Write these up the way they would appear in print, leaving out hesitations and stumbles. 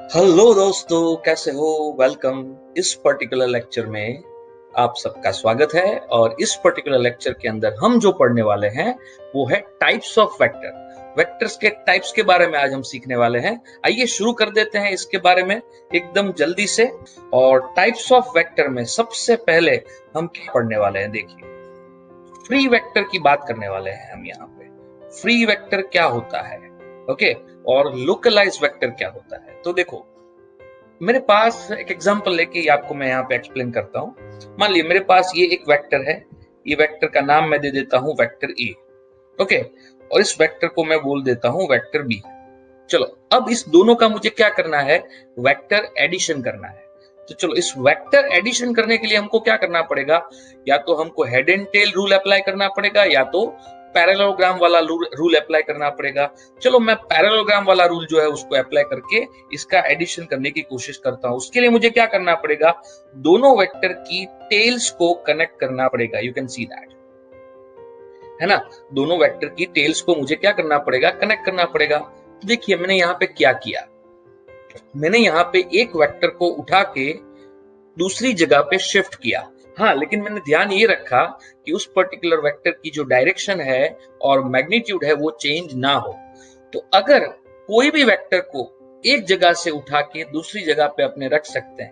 Hello दोस्तों, कैसे हो? वेलकम। इस पर्टिकुलर लेक्चर में आप सबका स्वागत है और इस पर्टिकुलर लेक्चर के अंदर हम जो पढ़ने वाले हैं वो है टाइप्स ऑफ वेक्टर। वेक्टर्स के टाइप्स के बारे में आज हम सीखने वाले हैं। आइए शुरू कर देते हैं इसके बारे में एकदम जल्दी से। और टाइप्स ऑफ वेक्टर में सबसे पहले हम क्या पढ़ने वाले हैं, देखिए, फ्री वेक्टर की बात करने वाले हैं हम यहाँ पे। फ्री वेक्टर क्या होता है, ओके, और लोकलाइज वेक्टर क्या होता है। तो देखो, मेरे पास एक एग्जांपल लेके आपको मैं यहाँ पे एक्सप्लेन करता हूँ। मान लीजिए मेरे पास ये एक वेक्टर है। ये वेक्टर का नाम मैं दे देता हूँ वेक्टर ए, ओके, और इस वेक्टर को मैं बोल देता हूँ वेक्टर बी। चलो, अब इस दोनों का मुझे क्या करना है? वेक्टर एडिशन करना है। तो चलो, इस वेक्टर एडिशन करने के लिए हमको क्या करना पड़ेगा? या तो हमको head and tell rule apply करना पड़ेगा या तो पैरेललोग्राम वाला रूल अप्लाई करना पड़ेगा। चलो, मैं पैरेललोग्राम वाला रूल जो है उसको अप्लाई करके इसका एडिशन करने की कोशिश करता हूं। उसके लिए मुझे क्या करना पड़ेगा? दोनों वेक्टर की टेल्स को कनेक्ट करना पड़ेगा। यू कैन सी दैट, है ना? दोनों वेक्टर की टेल्स को मुझे क्या करना पड़ेगा? कनेक्ट करना पड़ेगा। तो देखिए, मैंने यहाँ पे क्या किया। मैंने यहाँ पे एक वेक्टर को उठा के दूसरी जगह पे शिफ्ट किया। हाँ, लेकिन मैंने ध्यान ये रखा कि उस पर्टिकुलर वेक्टर की जो डायरेक्शन है और मैग्नीट्यूड है वो चेंज ना हो। तो अगर कोई भी वेक्टर को एक जगह से उठा के दूसरी जगह पे अपने रख सकते हैं,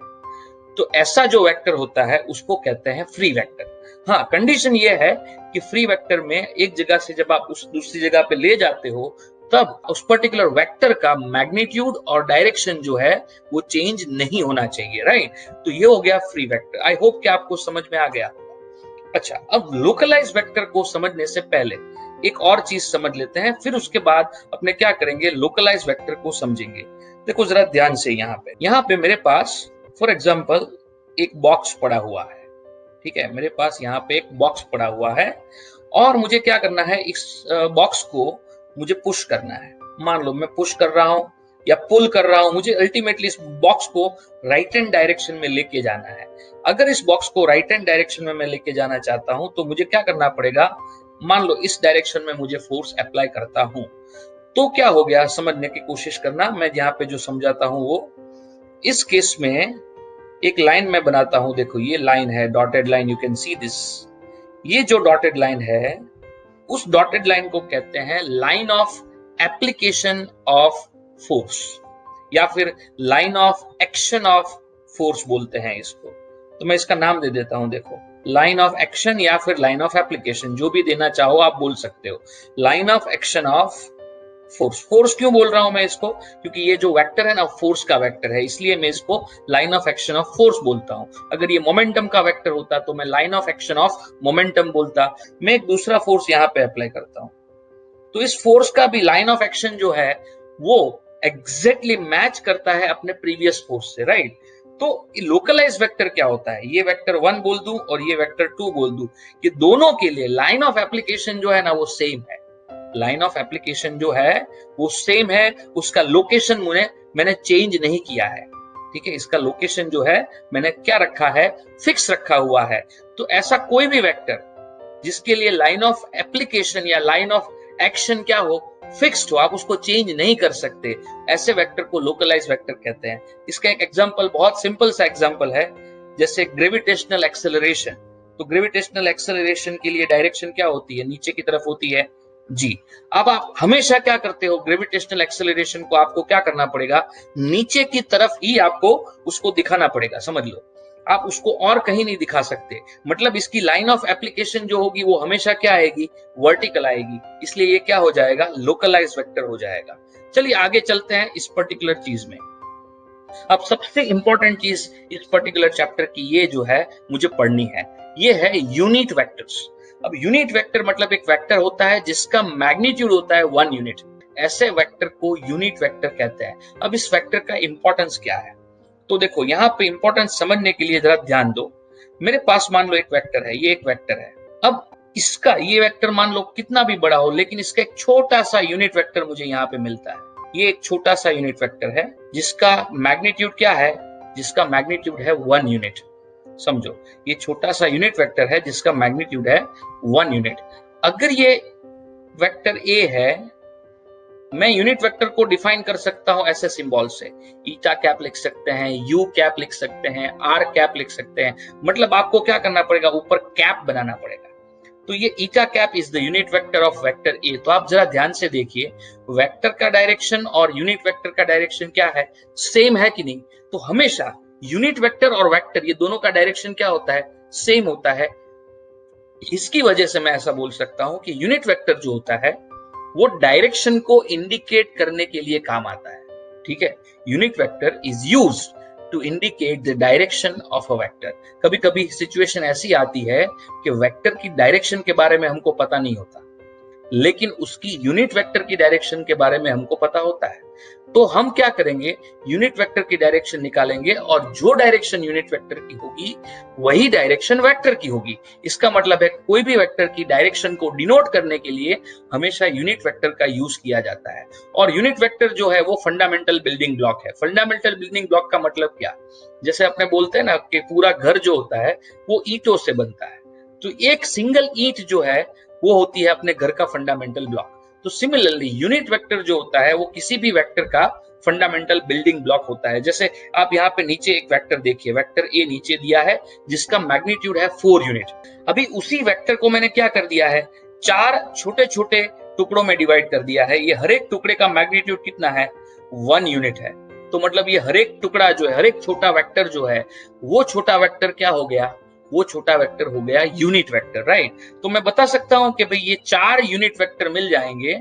तो ऐसा जो वेक्टर होता है उसको कहते हैं फ्री वेक्टर। हाँ, कंडीशन ये है कि फ्री वेक्टर में एक जगह से जब आप उस दूसरी जगह पे ले जाते हो, तब उस पर्टिकुलर वेक्टर का मैग्नीट्यूड और डायरेक्शन जो है वो चेंज नहीं होना चाहिए, राइट? तो ये हो गया फ्री वेक्टर। आई होप कि आपको समझ में आ गया। अच्छा, अब लोकलाइज वेक्टर को समझने से पहले एक और चीज समझ लेते हैं, फिर उसके बाद अपने क्या करेंगे, लोकलाइज वेक्टर को समझेंगे। देखो जरा ध्यान से, यहाँ पे मेरे पास फॉर एग्जाम्पल एक बॉक्स पड़ा हुआ है। ठीक है, मेरे पास यहाँ पे एक बॉक्स पड़ा हुआ है और मुझे क्या करना है, इस बॉक्स को मुझे पुश करना है। मान लो मैं पुश कर रहा हूं या पुल कर रहा हूं, मुझे अल्टीमेटली इस बॉक्स को राइट हैंड डायरेक्शन में लेके जाना है। अगर इस बॉक्स को राइट हैंड डायरेक्शन में मैं लेके जाना चाहता हूं तो मुझे क्या करना पड़ेगा? मान लो इस डायरेक्शन में मुझे फोर्स अप्लाई करता हूं, तो क्या हो गया, समझने की कोशिश करना। मैं यहाँ पे जो समझाता हूं वो, इस केस में एक लाइन मैं बनाता हूं। देखो, ये लाइन है dotted line, you can see this. ये जो डॉटेड लाइन है, उस डॉटेड लाइन को कहते हैं line of application of force, या फिर line of action of force बोलते हैं इसको। तो मैं इसका नाम दे देता हूं। देखो, लाइन ऑफ एक्शन या फिर लाइन ऑफ एप्लीकेशन, जो भी देना चाहो आप बोल सकते हो। Line of action of force. Force क्यों बोल रहा हूं मैं इसको? क्योंकि ये जो वेक्टर है ना, फोर्स का वेक्टर है, इसलिए मैं इसको line of action of force बोलता हूं। अगर ये मोमेंटम का वेक्टर होता तो मैं line of action of momentum बोलता। मैं एक दूसरा फोर्स यहां पे अप्लाई करता हूं, तो इस फोर्स का भी लाइन ऑफ एक्शन जो है वो एग्जैक्टली मैच करता है अपने प्रीवियस फोर्स से, राइट? तो लोकलाइज वेक्टर क्या होता है? ये वेक्टर 1 बोल दूं और ये वेक्टर 2 बोल दूं, ये दोनों के लिए लाइन ऑफ एप्लीकेशन जो है ना वो सेम है। लाइन ऑफ एप्लीकेशन जो है वो सेम है, उसका लोकेशन मैंने चेंज नहीं किया है। ठीक है, इसका लोकेशन जो है मैंने क्या रखा है, फिक्स रखा हुआ है। तो ऐसा कोई भी वेक्टर जिसके लिए लाइन ऑफ एप्लीकेशन या लाइन ऑफ एक्शन क्या हो, फिक्स्ड हो, आप उसको चेंज नहीं कर सकते, ऐसे वेक्टर को लोकलाइज वेक्टर कहते हैं। इसका एक एग्जांपल, बहुत सिंपल सा एग्जांपल है, जैसे ग्रेविटेशनल एक्सेलरेशन। तो ग्रेविटेशनल एक्सेलरेशन के लिए डायरेक्शन क्या होती है? नीचे की तरफ होती है जी। अब आप हमेशा क्या करते हो, ग्रेविटेशनल एक्सेलरेशन को आपको क्या करना पड़ेगा, नीचे की तरफ ही आपको उसको दिखाना पड़ेगा। समझ लो, आप उसको और कहीं नहीं दिखा सकते। मतलब इसकी लाइन ऑफ एप्लीकेशन जो होगी वो हमेशा क्या आएगी, वर्टिकल आएगी। इसलिए ये क्या हो जाएगा, लोकलाइज वेक्टर हो जाएगा। चलिए आगे चलते हैं इस पर्टिकुलर चीज में। अब सबसे इंपॉर्टेंट चीज इस पर्टिकुलर चैप्टर की ये जो है मुझे पढ़नी है, ये है यूनिट वेक्टर्स। अब यूनिट वेक्टर मतलब एक वेक्टर होता है जिसका मैग्नीट्यूड होता है 1 यूनिट। ऐसे वेक्टर को यूनिट वेक्टर कहते हैं। अब इस वेक्टर का इंपॉर्टेंस क्या है? तो देखो, यहाँ पे इंपॉर्टेंस समझने के लिए जरा ध्यान दो। मेरे पास मान लो एक वेक्टर है, ये एक वेक्टर है। अब इसका ये वेक्टर मान लो कितना भी बड़ा हो, लेकिन इसका एक छोटा सा यूनिट वेक्टर मुझे यहाँ पे मिलता है। ये एक छोटा सा यूनिट वेक्टर है जिसका मैग्नीट्यूड क्या है, जिसका मैग्नीट्यूड है 1 यूनिट। समझो, ये छोटा सा यूनिट वेक्टर है जिसका मैग्नीट्यूड है 1 यूनिट। अगर ये वेक्टर ए है मैं यूनिट वेक्टर को डिफाइन कर सकता हूं ऐसे सिंबल से, ईटा कैप लिख सकते हैं, यू कैप लिख सकते हैं, आर कैप लिख सकते हैं। मतलब आपको क्या करना पड़ेगा, ऊपर कैप बनाना पड़ेगा। तो ये eta cap is the unit vector of vector A. तो आप जरा ध्यान से देखिए, वेक्टर का डायरेक्शन और यूनिट वेक्टर का डायरेक्शन क्या है, सेम है कि नहीं। तो हमेशा यूनिट वेक्टर और वेक्टर ये दोनों का डायरेक्शन क्या होता है, सेम होता है। इसकी वजह से मैं ऐसा बोल सकता हूं कि यूनिट वेक्टर जो होता है वो डायरेक्शन को इंडिकेट करने के लिए काम आता है। ठीक है, unit vector is used to indicate the direction of a vector. कभी कभी सिचुएशन ऐसी आती है कि वेक्टर की डायरेक्शन के बारे में हमको पता नहीं होता, लेकिन उसकी यूनिट वेक्टर की डायरेक्शन के बारे में हमको पता होता है। तो हम क्या करेंगे, यूनिट वेक्टर की डायरेक्शन निकालेंगे और जो डायरेक्शन यूनिट वेक्टर की होगी वही डायरेक्शन वेक्टर की होगी। इसका मतलब है कोई भी वेक्टर की डायरेक्शन को डिनोट करने के लिए हमेशा यूनिट वेक्टर का यूज किया जाता है। और यूनिट वेक्टर जो है वो फंडामेंटल बिल्डिंग ब्लॉक है। फंडामेंटल बिल्डिंग ब्लॉक का मतलब क्या, जैसे अपने बोलते हैं ना कि पूरा घर जो होता है वो ईंटों से बनता है, तो एक सिंगल ईंट जो है वो होती है अपने घर का फंडामेंटल ब्लॉक। तो सिमिलरली यूनिट वेक्टर जो होता है वो किसी भी वेक्टर का फंडामेंटल बिल्डिंग ब्लॉक होता है। जैसे आप यहाँ पे नीचे एक वेक्टर देखिए, वेक्टर ए नीचे दिया है जिसका मैग्नीट्यूड है 4 यूनिट। अभी उसी वेक्टर को मैंने क्या कर दिया है, 4 छोटे छोटे टुकड़ों में डिवाइड कर दिया है। ये हर एक टुकड़े का मैग्नीट्यूड कितना है, 1 यूनिट है। तो मतलब ये हर एक टुकड़ा जो है, हर एक छोटा वेक्टर जो है, वो छोटा वेक्टर क्या हो गया, वो छोटा वेक्टर हो गया यूनिट वेक्टर, राइट। तो मैं बता सकता हूं कि भाई ये 4 यूनिट वेक्टर मिल जाएंगे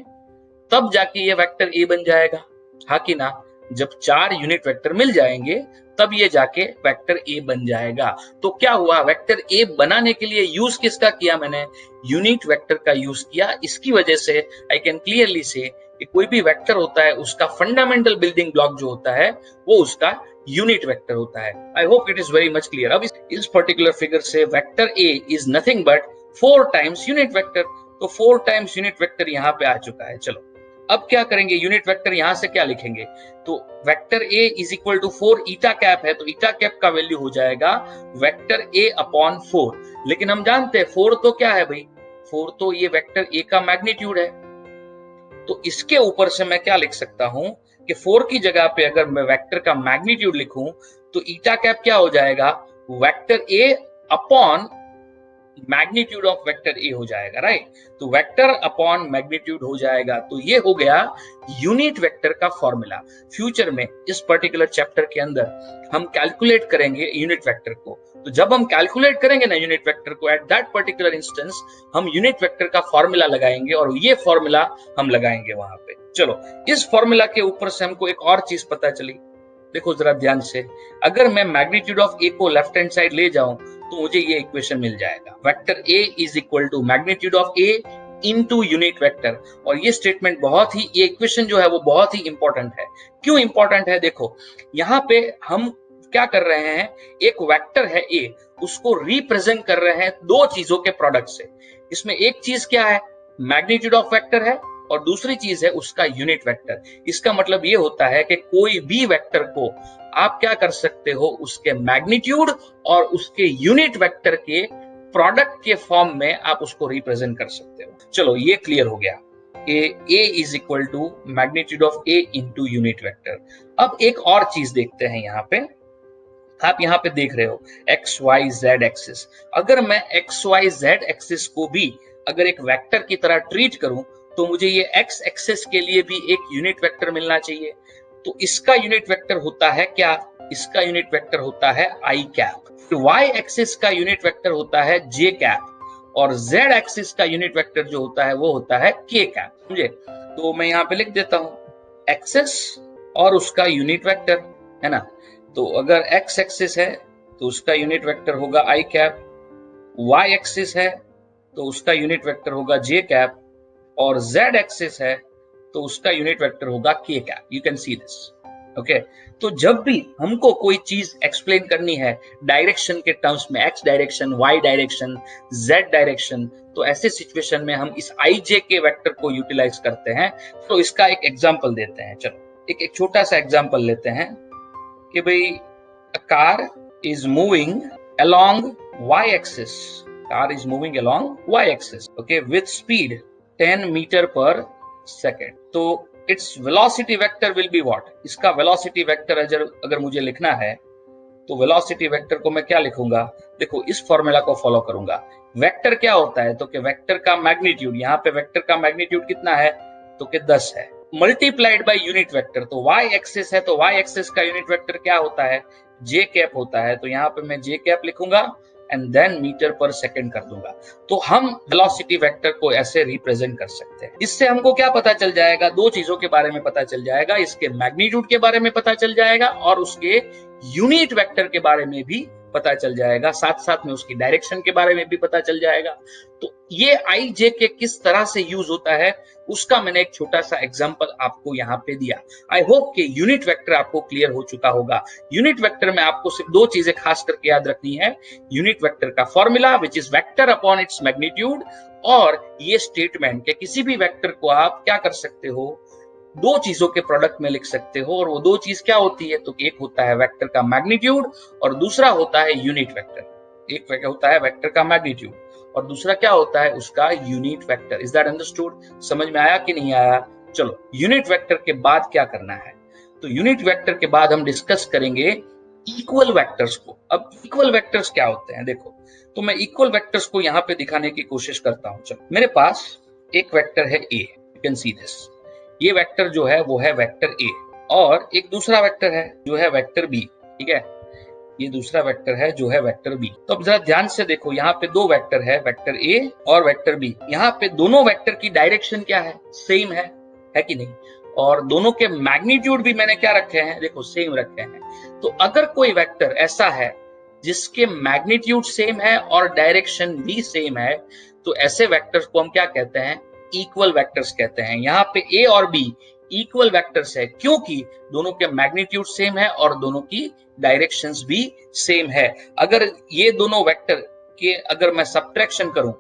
तब जाके ये वेक्टर ए बन जाएगा, हाँ कि ना। जब 4 यूनिट वेक्टर मिल जाएंगे तब ये जाके वेक्टर ए बन जाएगा। तो क्या हुआ, वेक्टर ए बनाने के लिए यूज किसका किया मैंने, यूनिट वेक्टर का यूज किया। इसकी वजह से आई कैन क्लियरली से कि कोई भी वेक्टर होता है उसका फंडामेंटल बिल्डिंग ब्लॉक जो होता है वो उसका यूनिट वेक्टर होता है। आई hope it is very much clear. अब इस पर्टिकुलर फिगर से vector A is nothing but 4 times unit vector. तो 4 टाइम्स यूनिट वेक्टर यहाँ पे आ चुका है। चलो अब क्या करेंगे, यूनिट वेक्टर यहां से क्या लिखेंगे, तो vector A is equal to 4 eta cap है, तो ईटा कैप का वैल्यू हो जाएगा वेक्टर ए अपॉन 4। लेकिन हम जानते हैं 4 तो क्या है भाई, 4 तो ये वेक्टर ए का मैग्नीट्यूड है। तो इसके ऊपर से मैं क्या लिख सकता हूं कि 4 की जगह पे अगर मैं वेक्टर का मैग्नीट्यूड लिखूं तो ईटा कैप क्या हो जाएगा, vector A upon magnitude of vector ए हो जाएगा, राइट। तो वेक्टर अपॉन मैग्नीट्यूड हो जाएगा। तो ये हो गया यूनिट वेक्टर का फॉर्मूला। फ्यूचर में इस पर्टिकुलर चैप्टर के अंदर हम कैलकुलेट करेंगे यूनिट वेक्टर को। तो जब हम कैलकुलेट करेंगे ना यूनिट वेक्टर को, एट दैट पर्टिकुलर इंस्टेंस हम यूनिट वेक्टर का फॉर्मूला लगाएंगे और ये फॉर्मूला हम लगाएंगे वहां पे। चलो इस फॉर्मूला के ऊपर से हमको एक और चीज पता चली, देखो जरा ध्यान से। अगर मैं मैग्नीट्यूड ऑफ ए को लेफ्ट हैंड साइड ले जाऊं तो मुझे ये इक्वेशन मिल जाएगा, vector A is equal to magnitude of A into unit vector. और ये स्टेटमेंट बहुत ही, ये इक्वेशन जो है वो बहुत ही इंपॉर्टेंट है। क्यों इंपॉर्टेंट है, देखो यहाँ पे हम क्या कर रहे हैं, एक वेक्टर है ए, उसको रिप्रेजेंट कर रहे हैं दो चीजों के प्रोडक्ट से। इसमें एक चीज क्या है, मैग्नीट्यूड ऑफ वेक्टर है, और दूसरी चीज है उसका यूनिट वेक्टर। इसका मतलब ये होता है कि कोई भी वेक्टर को आप क्या कर सकते हो, उसके मैग्नीट्यूड और उसके यूनिट वेक्टर के प्रोडक्ट के फॉर्म में आप उसको रिप्रेजेंट कर सकते हो। चलो ये क्लियर हो गया कि a is equal to magnitude of a into unit vector. अब एक और चीज देखते हैं, यहाँ पे आप यहाँ पे देख रहे हो एक्स वाई जेड एक्सिस। अगर मैं एक्स वाई जेड एक्सिस को भी अगर एक वेक्टर की तरह ट्रीट करूं तो मुझे ये एक्स एक्सिस के लिए भी एक यूनिट वेक्टर मिलना चाहिए। तो इसका यूनिट वेक्टर होता है क्या, इसका यूनिट वेक्टर होता है आई कैप। वाई एक्सिस का यूनिट वेक्टर होता है जे कैप, और जेड एक्सिस का यूनिट वेक्टर जो होता है वो होता है के कैप, समझे। तो मैं यहाँ पे लिख देता हूं एक्सिस और उसका यूनिट वेक्टर, है ना। तो अगर एक्स एक्सिस है तो उसका यूनिट वेक्टर होगा आई कैप, वाई एक्सिस है तो उसका यूनिट वेक्टर होगा जे कैप, और जेड एक्सिस है तो उसका यूनिट वेक्टर होगा के cap. You can see this, okay. तो जब भी हमको कोई चीज एक्सप्लेन करनी है डायरेक्शन के टर्म्स में, X direction, Y direction, Z direction, तो ऐसे सिचुएशन में हम इस आई जे के वेक्टर को यूटिलाइज करते हैं। तो इसका एक एग्जांपल देते हैं, चलो एक छोटा सा एग्जांपल लेते हैं कि भाई a car is moving along y-axis. Car is moving along y-axis, okay, with speed 10 meter per second. तो its velocity vector will be what, इसका वेलोसिटी वेक्टर अगर मुझे लिखना है तो वेलोसिटी वेक्टर को मैं क्या लिखूंगा, देखो इस फॉर्मूला को फॉलो करूंगा। वेक्टर क्या होता है, तो कि वेक्टर का मैग्नीट्यूड, यहाँ पे वेक्टर का मैग्नीट्यूड कितना है, तो कि 10 है, मल्टीप्लाइड बाय यूनिट वेक्टर। तो y एक्सिस है तो y एक्सिस का यूनिट वेक्टर क्या होता है, j कैप होता है। तो यहाँ पे मैं j कैप लिखूंगा एंड देन मीटर पर सेकंड कर दूंगा। तो हम वेलोसिटी वेक्टर को ऐसे रिप्रेजेंट कर सकते हैं। इससे हमको क्या पता चल जाएगा, दो चीजों के बारे में पता चल जाएगा, इसके मैग्नीट्यूड के बारे में पता चल जाएगा और उसके यूनिट वेक्टर के बारे में भी पता चल जाएगा, साथ साथ में उसकी डायरेक्शन के बारे में भी पता चल जाएगा। तो ये आई जे के किस तरह से यूज होता है उसका मैंने एक छोटा सा एग्जांपल आपको यहाँ पे दिया। आई होप कि यूनिट वेक्टर आपको क्लियर हो चुका होगा। यूनिट वेक्टर में आपको सिर्फ दो चीजें खास करके याद रखनी है, यूनिट वेक्टर का formula which is vector upon its magnitude, और ये स्टेटमेंट कि किसी भी वेक्टर को आप क्या कर सकते हो, दो चीजों के प्रोडक्ट में लिख सकते हो। और वो दो चीज क्या होती है, तो एक होता है वेक्टर का मैग्नीट्यूड और दूसरा होता है यूनिट वेक्टर। एक होता है वेक्टर का मैग्नीट्यूड और दूसरा क्या होता है उसका unit vector. Is that understood, समझ में आया कि नहीं आया? चलो यूनिट वेक्टर के बाद क्या करना है, तो यूनिट वेक्टर के बाद हम डिस्कस करेंगे इक्वल वेक्टर्स को। अब इक्वल वेक्टर्स क्या होते हैं, देखो तो मैं इक्वल वेक्टर्स को यहाँ पे दिखाने की कोशिश करता हूं। चलो मेरे पास एक वेक्टर है ए, यू कैन सी दिस, ये वेक्टर जो है वो है वेक्टर ए, और एक दूसरा वेक्टर है जो है वेक्टर बी, ठीक है, ये दूसरा वेक्टर है जो है वेक्टर बी। तो अब जरा ध्यान से देखो, यहाँ पे दो वेक्टर है, वेक्टर ए और वेक्टर बी। यहाँ पे दोनों वेक्टर की डायरेक्शन क्या है, सेम है कि नहीं, और दोनों के मैग्नीट्यूड भी मैंने क्या रखे हैं, देखो सेम रखे हैं। तो अगर कोई वेक्टर ऐसा है जिसके मैग्नीट्यूड सेम है और डायरेक्शन भी सेम है, तो ऐसे वेक्टर्स को हम क्या कहते हैं, इक्वल वेक्टर्स कहते हैं। यहाँ पे ए और बी इक्वल वेक्टर्स है क्योंकि दोनों के मैग्नीट्यूड सेम है और दोनों की डायरेक्शंस भी सेम है। अगर ये दोनों वेक्टर के अगर मैं सब्ट्रैक्शन करूं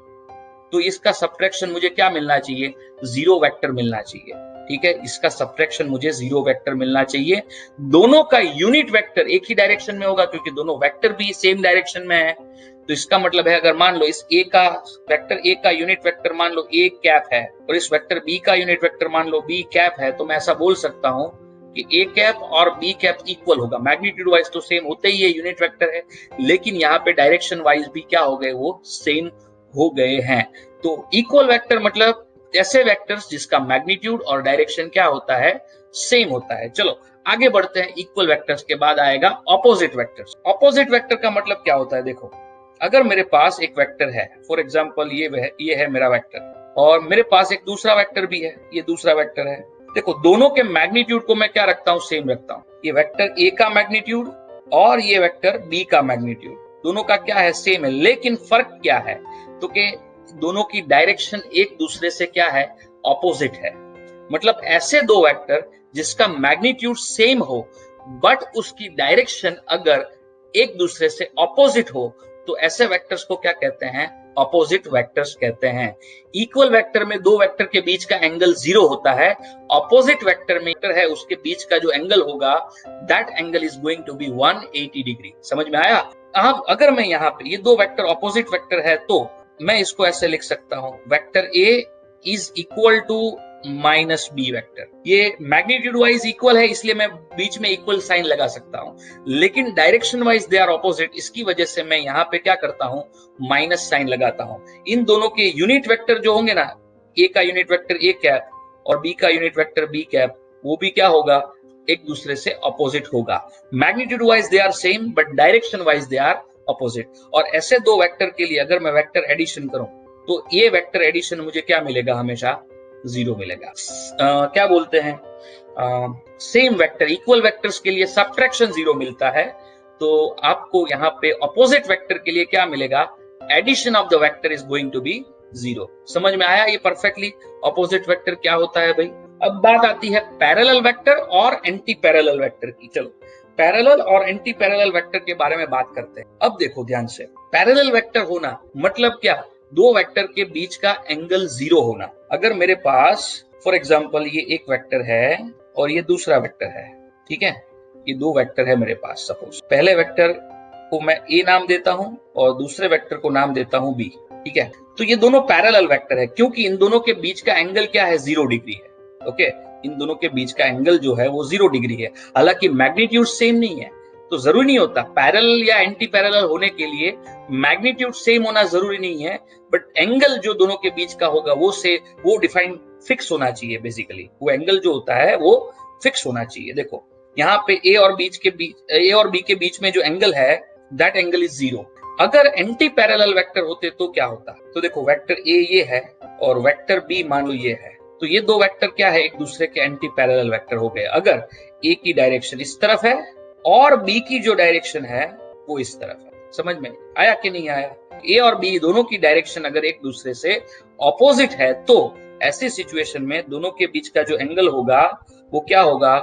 तो इसका सब्ट्रैक्शन मुझे क्या मिलना चाहिए, जीरो वेक्टर मिलना चाहिए, ठीक है, इसका सब्ट्रैक्शन मुझे जीरो वेक्टर मिलना चाहिए। दोनों का यूनिट वेक्टर एक ही डायरेक्शन में होगा क्योंकि दोनों वेक्टर भी सेम डायरेक्शन में है। तो इसका मतलब है अगर मान लो इस ए का वेक्टर ए का यूनिट वेक्टर मान लो ए कैप है और इस वेक्टर बी का यूनिट वेक्टर मान लो बी कैप है, तो मैं ऐसा बोल सकता हूं कि ए कैप और बी कैप इक्वल होगा। मैग्नीट्यूड वाइज तो सेम होते ही है, यूनिट वेक्टर है, लेकिन यहाँ पे डायरेक्शन वाइज भी क्या हो गए, वो सेम हो गए हैं। तो इक्वल वेक्टर मतलब ऐसे वेक्टर्स जिसका मैग्नीट्यूड और डायरेक्शन क्या होता है, सेम होता है। चलो आगे बढ़ते हैं, इक्वल वेक्टर्स के बाद आएगा ऑपोजिट वेक्टर्स। ऑपोजिट वेक्टर का मतलब क्या होता है, देखो अगर मेरे पास एक वेक्टर है, फॉर एग्जांपल ये है मेरा वेक्टर और मेरे पास एक दूसरा वेक्टर भी है, ये दूसरा वेक्टर है। देखो दोनों के मैग्नीट्यूड को मैं क्या रखता हूं, सेम रखता हूं। ये वेक्टर ए का मैग्नीट्यूड और ये वेक्टर बी का मैग्नीट्यूड दोनों का क्या है, सेम है, लेकिन फर्क क्या है, तो कि दोनों की डायरेक्शन एक दूसरे से क्या है, ऑपोजिट है। मतलब ऐसे दो वेक्टर जिसका मैग्नीट्यूड सेम हो बट उसकी डायरेक्शन अगर एक दूसरे से ऑपोजिट हो, तो ऐसे वेक्टर्स को क्या कहते हैं, ऑपोजिट वेक्टर्स कहते हैं। इक्वल वेक्टर में दो वेक्टर के बीच का एंगल जीरो होता है, ऑपोजिट वेक्टर में है उसके बीच का जो एंगल होगा that angle is going to be 180 degree. समझ में आया? अब अगर मैं यहाँ पे ये दो वेक्टर ऑपोजिट वेक्टर है तो मैं इसको ऐसे लिख सकता हूं, vector A is equal to minus B vector. ये मैग्नीट्यूड वाइज इक्वल है इसलिए मैं बीच में इक्वल साइन लगा सकता हूं, लेकिन direction wise they are opposite, इसकी वजह से मैं यहाँ पे क्या करता हूं, माइनस साइन लगाता हूं। इन दोनों के यूनिट वेक्टर जो होंगे ना, ए का यूनिट वेक्टर ए कैप और बी का यूनिट वेक्टर बी कैप, वो भी क्या होगा, एक दूसरे से ऑपोजिट होगा। Magnitude wise they are same but direction wise they are opposite. और ऐसे दो वेक्टर के लिए अगर मैं वेक्टर एडिशन करूं तो ये वेक्टर एडिशन मुझे क्या मिलेगा, हमेशा जीरो मिलेगा। क्या बोलते हैं, सेम वेक्टर इक्वल वेक्टर्स के लिए सब्ट्रैक्शन जीरो मिलता है, तो आपको यहाँ पे ऑपोजिट वेक्टर के लिए क्या मिलेगा, addition of the vector is going to be zero. समझ में आया ये परफेक्टली, ऑपोजिट वेक्टर क्या होता है भाई। अब बात आती है पैरेलल वेक्टर और एंटी पैरेलल वेक्टर की। चलो पैरेलल और एंटी पैरेलल वेक्टर के बारे में बात करते हैं। अब देखो ध्यान से, पैरेलल वेक्टर होना मतलब क्या, दो वेक्टर के बीच का एंगल जीरो होना। अगर मेरे पास फॉर एग्जांपल ये एक वेक्टर है और ये दूसरा वेक्टर है, ठीक है, ये दो वेक्टर है मेरे पास, सपोज पहले वेक्टर को मैं ए नाम देता हूं और दूसरे वेक्टर को नाम देता हूं बी, ठीक है। तो ये दोनों पैरेलल वेक्टर है क्योंकि इन दोनों के बीच का एंगल क्या है, 0 डिग्री है, ओके। इन दोनों के बीच का एंगल जो है वो 0 डिग्री है। हालांकि मैग्नीट्यूड सेम नहीं है, तो जरूरी नहीं होता पैरेलल या एंटी पैरेलल होने के लिए मैग्नीट्यूड सेम होना जरूरी नहीं है, बट एंगल जो दोनों के बीच का होगा वो डिफाइन फिक्स होना चाहिए। बेसिकली वो एंगल जो होता है वो फिक्स होना चाहिए। देखो यहाँ पे ए और बी के बीच में जो एंगल है दैट एंगल इज 0। अगर एंटी पैरेलल वेक्टर होते तो क्या होता? तो देखो वेक्टर ए ये है और वेक्टर बी मान लो ये है, तो ये दो वेक्टर क्या है, एक दूसरे के एंटी पैरेलल वेक्टर हो गए। अगर ए की डायरेक्शन इस तरफ है और बी की जो डायरेक्शन है वो इस तरफ है। समझ में आया कि नहीं आया? ए और बी दोनों की डायरेक्शन अगर एक दूसरे से ऑपोजिट है तो ऐसी सिचुएशन में दोनों के बीच का जो एंगल होगा वो क्या होगा?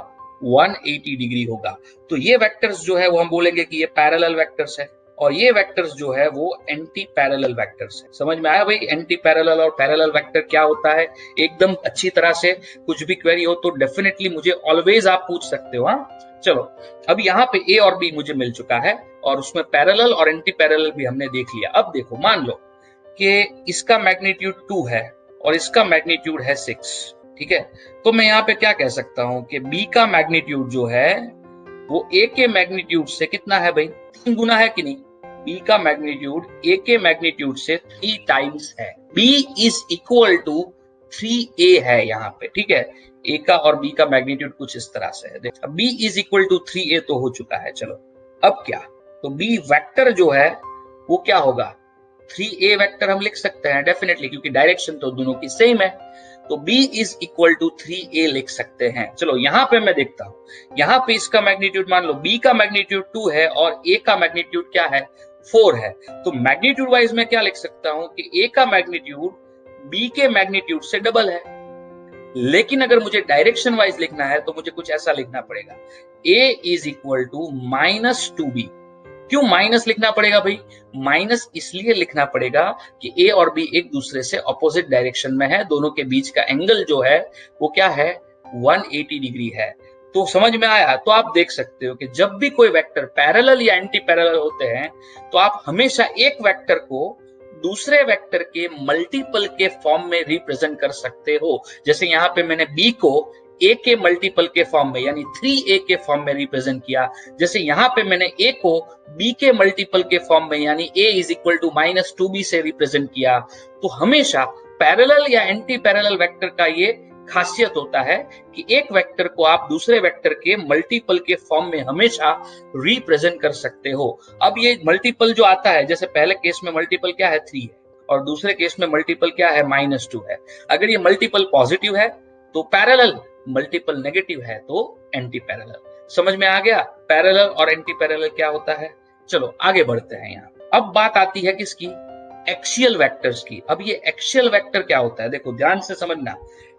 180 डिग्री होगा। तो ये वेक्टर्स जो है वो हम बोलेंगे कि ये पैरेलल वेक्टर्स है और ये वेक्टर्स जो है वो एंटी पैरेलल वेक्टर्स है। समझ में आया भाई एंटी पैरेलल और पैरेलल वेक्टर क्या होता है? एकदम अच्छी तरह से कुछ भी क्वेरी हो तो डेफिनेटली मुझे ऑलवेज आप पूछ सकते हो। हाँ चलो, अब यहाँ पे ए और बी मुझे मिल चुका है और उसमें पैरेलल और एंटी पैरेलल भी हमने देख लिया। अब देखो मान लो कि इसका मैग्नीट्यूड 2 है और इसका मैग्नीट्यूड है 6, ठीक है? तो मैं यहाँ पे क्या कह सकता हूं कि बी का मैग्नीट्यूड जो है वो ए के मैग्नीट्यूड से कितना है भाई? 3 गुना है कि नहीं? बी का मैग्नीट्यूड ए के मैग्नीट्यूड से 3 टाइम्स है। B is equal to 3a है यहाँ पे, ठीक है? ए का और बी का मैग्नीट्यूड कुछ इस तरह से है। देखो B is equal to 3a तो हो चुका है। चलो अब क्या? तो बी वेक्टर जो है वो क्या होगा? 3a वेक्टर हम लिख सकते हैं डेफिनेटली, क्योंकि डायरेक्शन तो दोनों की सेम है। तो b is equal to 3a लिख सकते हैं। चलो यहाँ पे मैं देखता हूं, यहाँ पे इसका मैग्नीट्यूड मान लो b का मैग्नीट्यूड 2 है और a का मैग्नीट्यूड क्या है? 4 है। तो मैग्नीट्यूड वाइज मैं क्या लिख सकता हूं कि a का मैग्नीट्यूड b के मैग्नीट्यूड से डबल है। लेकिन अगर मुझे डायरेक्शन वाइज लिखना है तो मुझे कुछ ऐसा लिखना पड़ेगा, a is equal to -2b। क्यों माइनस लिखना पड़ेगा भाई? माइनस इसलिए लिखना पड़ेगा कि ए और बी एक दूसरे से ऑपोजिट डायरेक्शन में है, दोनों के बीच का एंगल जो है वो क्या है? 180 डिग्री है। तो समझ में आया? तो आप देख सकते हो कि जब भी कोई वेक्टर पैरेलल या एंटी पैरेलल होते हैं तो आप हमेशा एक वेक्टर को दूसरे वेक्टर के मल्टीपल के फॉर्म में रिप्रेजेंट कर सकते हो। जैसे यहाँ पे मैंने बी को a के मल्टीपल के फॉर्म में यानी 3a के फॉर्म में रिप्रेजेंट किया। जैसे यहाँ पे मैंने a को b के मल्टीपल के फॉर्म में यानी a is equal to -2b से रिप्रेजेंट किया। तो हमेशा पैरेलल या एंटी पैरेलल वेक्टर का ये खासियत होता है कि एक वेक्टर को आप दूसरे वेक्टर के मल्टीपल के फॉर्म में हमेशा रिप्रेजेंट कर सकते हो। अब ये मल्टीपल जो आता है, जैसे पहले केस में मल्टीपल क्या है? 3 है और दूसरे केस में मल्टीपल क्या है? -2 है। अगर ये मल्टीपल पॉजिटिव है तो पैरेलल, मल्टीपल नेगेटिव है तो एंटी पैरेलल। समझ में आ गया पैरेलल और एंटी पैरेलल क्या होता है? चलो आगे बढ़ते हैं। यहाँ अब बात आती है किसकी? एक्सियल वेक्टर्स की। अब ये एक्सियल वेक्टर क्या होता है? देखो ध्यान से समझना,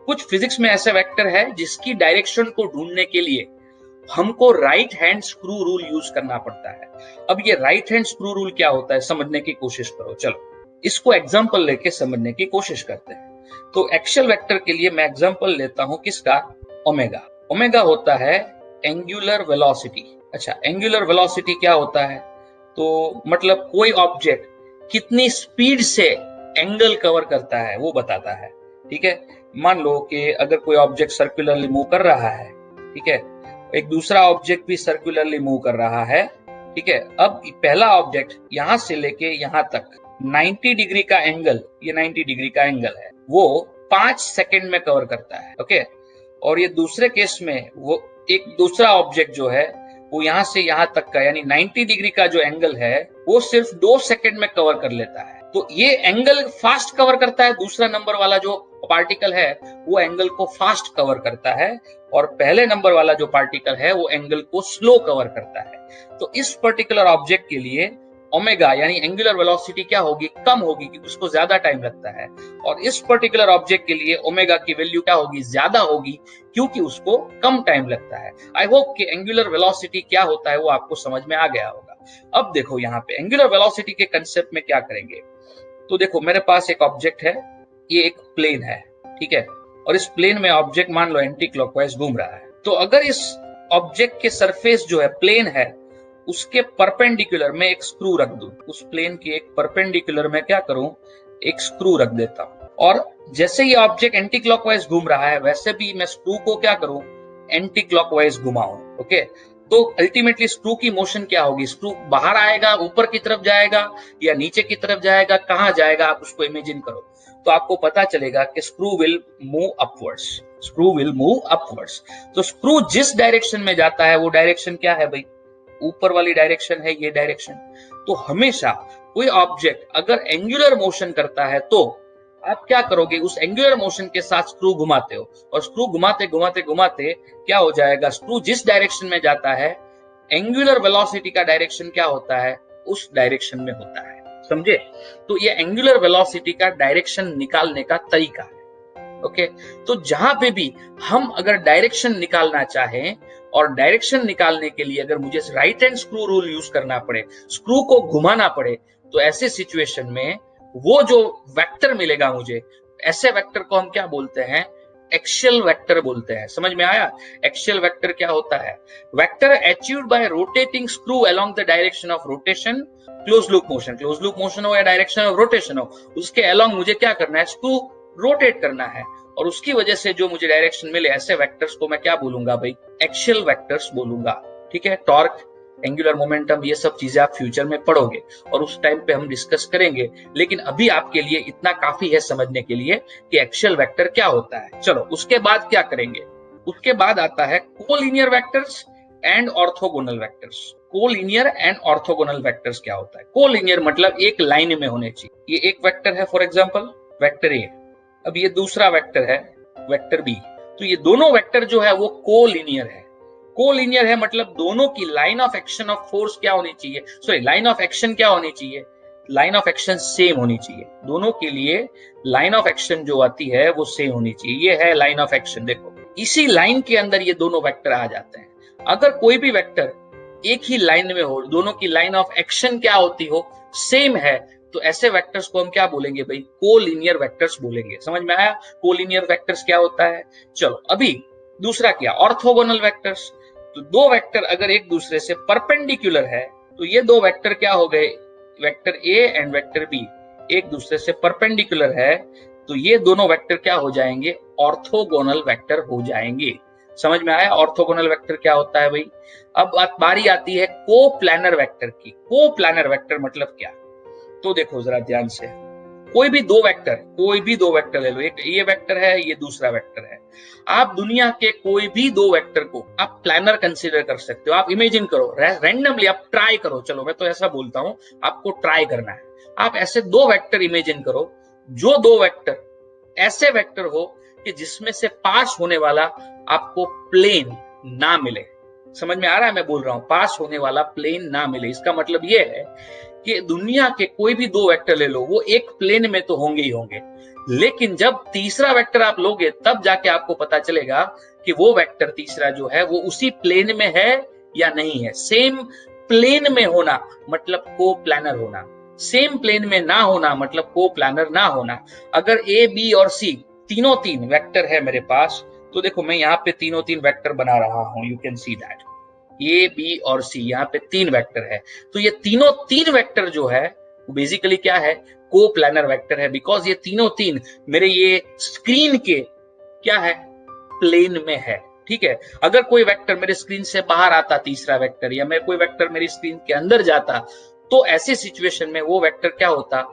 कुछ फिजिक्स में ऐसे वेक्टर है जिसकी डायरेक्शन को ढूंढने के लिए हमको right hand screw rule use करना पड़ता है। अब ये राइट हैंड स्क्रू रूल क्या होता है समझने की कोशिश करो। चलो इसको एग्जांपल लेके समझने की कोशिश करते हैं। तो एक्सियल वेक्टर के लिए मैं एग्जांपल लेता हूं किसका? ओमेगा। ओमेगा होता है एंगुलर वेलोसिटी। अच्छा, एंगुलर वेलोसिटी क्या होता है? तो मतलब कोई ऑब्जेक्ट कितनी स्पीड से एंगल कवर करता है वो बताता है, ठीक है? मान लो कि अगर कोई ऑब्जेक्ट सर्कुलरली मूव कर रहा है, ठीक है, एक दूसरा ऑब्जेक्ट भी सर्कुलरली मूव कर रहा है, ठीक है। अब पहला ऑब्जेक्ट यहां से लेके यहां तक 90 डिग्री का एंगल, ये 90 डिग्री का एंगल है, वो 5 सेकंड में कवर करता है, ओके। और ये दूसरे केस में वो एक दूसरा ऑब्जेक्ट जो है वो यहां से यहां तक का यानी 90 डिग्री का जो एंगल है वो सिर्फ 2 सेकंड में कवर कर लेता है। तो ये एंगल फास्ट कवर करता है, दूसरा नंबर वाला जो पार्टिकल है वो एंगल को फास्ट कवर करता है और पहले नंबर वाला जो पार्टिकल है वो एंगल को स्लो कवर करता है। तो इस पर्टिकुलर ऑब्जेक्ट के लिए ओमेगा यानी एंगुलर वेलोसिटी क्या होगी? कम होगी क्योंकि उसको ज्यादा टाइम लगता है। और इस पर्टिकुलर ऑब्जेक्ट के लिए ओमेगा की वैल्यू क्या होगी? ज्यादा होगी क्योंकि उसको कम टाइम लगता है। आई होप कि एंगुलर वेलोसिटी क्या होता है वो आपको समझ में आ गया होगा। अब देखो यहाँ पे एंगुलर वेलोसिटी के कंसेप्ट में क्या करेंगे। तो देखो मेरे पास एक ऑब्जेक्ट है, ये एक प्लेन है, ठीक है, और इस प्लेन में ऑब्जेक्ट मान लो एंटी क्लॉकवाइज घूम रहा है। तो अगर इस ऑब्जेक्ट के सरफेस जो है प्लेन है उसके परपेंडिकुलर में एक स्क्रू रख दूं, उस प्लेन के एक परपेंडिकुलर में क्या करूं? एक स्क्रू रख देता हूं और जैसे ये ऑब्जेक्ट एंटी क्लॉकवाइज घूम रहा है वैसे भी मैं स्क्रू को क्या करूं, एंटी क्लॉकवाइज घुमाऊं। ओके, तो अल्टीमेटली स्क्रू की मोशन क्या होगी, स्क्रू बाहर आएगा, ऊपर की तरफ जाएगा या नीचे की तरफ जाएगा, कहां जाएगा आप उसको इमेजिन करो। तो आपको पता चलेगा कि screw will move upwards, screw will move upwards. तो स्क्रू जिस डायरेक्शन में जाता है वो डायरेक्शन क्या है भाई, ऊपर वाली डायरेक्शन है ये डायरेक्शन। तो हमेशा कोई ऑब्जेक्ट अगर एंगुलर मोशन करता है तो आप क्या करोगे, उस एंगुलर मोशन के साथ स्क्रू घुमाते हो, और स्क्रू घुमाते घुमाते घुमाते क्या हो जाएगा, स्क्रू जिस डायरेक्शन में जाता है एंगुलर वेलोसिटी का डायरेक्शन क्या होता है, उस डायरेक्शन में होता है। समझे? तो ये एंगुलर वेलोसिटी का डायरेक्शन निकालने का तरीका है। ओके, तो जहां पे भी हम अगर डायरेक्शन निकालना चाहें और डायरेक्शन निकालने के लिए अगर मुझे right hand screw rule use करना पड़े, स्क्रू को घुमाना पड़े, तो ऐसे सिचुएशन में वो जो वेक्टर मिलेगा मुझे, ऐसे वेक्टर को हम क्या बोलते हैं, एक्सियल वेक्टर बोलते हैं। समझ में आया? एक्सियल वेक्टर क्या होता है, vector achieved by rotating screw along the direction of rotation, close loop motion, close loop motion हो या डायरेक्शन ऑफ रोटेशन हो, उसके अलोंग मुझे क्या करना है, स्क्रू रोटेट करना है, और उसकी वजह से जो मुझे डायरेक्शन मिले, ऐसे वेक्टर्स को मैं क्या बोलूंगा भाई, एक्सियल वेक्टर्स बोलूंगा। ठीक है, टॉर्क, एंगुलर मोमेंटम, ये सब चीजें आप फ्यूचर में पढ़ोगे और उस टाइम पे हम डिस्कस करेंगे, लेकिन अभी आपके लिए इतना काफी है समझने के लिए कि एक्सियल वेक्टर क्या होता है। चलो उसके बाद क्या करेंगे, उसके बाद आता है collinear vectors and orthogonal vectors. Collinear and orthogonal vectors क्या होता है, कोलिनियर मतलब एक लाइन में होने चाहिए। ये एक वेक्टर है फॉर एग्जांपल वेक्टर ए, अब ये दूसरा वेक्टर है वेक्टर बी, तो ये दोनों वेक्टर जो है वो कोलिनियर है। कोलिनियर है मतलब दोनों की line of action of force क्या होनी चाहिए, सॉरी लाइन ऑफ एक्शन क्या होनी चाहिए, लाइन ऑफ एक्शन सेम होनी चाहिए। दोनों के लिए लाइन ऑफ एक्शन जो आती है वो सेम होनी चाहिए। ये है लाइन ऑफ एक्शन, देखो इसी लाइन के अंदर ये दोनों वेक्टर आ जाते हैं। अगर कोई भी वेक्टर एक ही लाइन में हो, दोनों की लाइन ऑफ एक्शन क्या होती हो, सेम है, तो ऐसे वेक्टर्स को हम क्या बोलेंगे भाई, कोलिनियर वेक्टर्स बोलेंगे। समझ में आया कोलिनियर वेक्टर्स क्या होता है? चलो अभी दूसरा क्या, ऑर्थोगोनल वेक्टर्स। तो दो वेक्टर अगर एक दूसरे से परपेंडिकुलर है तो ये दो वेक्टर क्या हो गए, vector A and vector B एक दूसरे से परपेंडिकुलर है, तो ये दोनों वेक्टर क्या हो जाएंगे, ऑर्थोगोनल वेक्टर हो जाएंगे। समझ में आया ऑर्थोगोनल वेक्टर क्या होता है भाई? अब बारी आती है कोप्लानर वेक्टर की। कोप्लानर वेक्टर मतलब क्या, तो देखो जरा ध्यान से, कोई भी दो वेक्टर ले लो, एक ये वेक्टर है, ये दूसरा वेक्टर है। आप दुनिया के कोई भी दो वेक्टर को आप प्लानर कंसीडर कर सकते हो। आप इमेजिन करो रैंडमली, आप ट्राई करो, चलो मैं तो ऐसा बोलता हूं आपको ट्राई करना है। आप ऐसे दो वेक्टर इमेजिन करो, जो दो वेक्टर ऐसे वेक्टर हो कि जिसमें से पास होने वाला आपको प्लेन ना मिले। समझ में आ रहा है मैं बोल रहा हूं, पास होने वाला प्लेन ना मिले, इसका मतलब ये है कि दुनिया के कोई भी दो वेक्टर ले लो, वो एक प्लेन में तो होंगे ही होंगे, लेकिन जब तीसरा वेक्टर आप लोगे तब जाके आपको पता चलेगा कि वो वेक्टर तीसरा जो है वो उसी प्लेन में है या नहीं है। सेम प्लेन में होना मतलब को प्लानर होना, सेम प्लेन में ना होना मतलब को प्लानर ना होना। अगर ए बी और सी तीनों तीन वेक्टर है मेरे पास, तो देखो मैं यहाँ पे तीनों तीन वेक्टर बना रहा हूं, you can see that A B और सी, यहाँ पे तीन वेक्टर है। तो ये तीनों तीन वेक्टर जो है बेसिकली क्या है, को प्लानर वेक्टर है, बिकॉज ये तीनों तीन मेरे ये स्क्रीन के क्या है, प्लेन में है। ठीक है, अगर कोई वेक्टर मेरे स्क्रीन से बाहर आता तीसरा वेक्टर, या मैं कोई वेक्टर मेरी स्क्रीन के अंदर जाता, तो ऐसे सिचुएशन में वो वेक्टर क्या होता,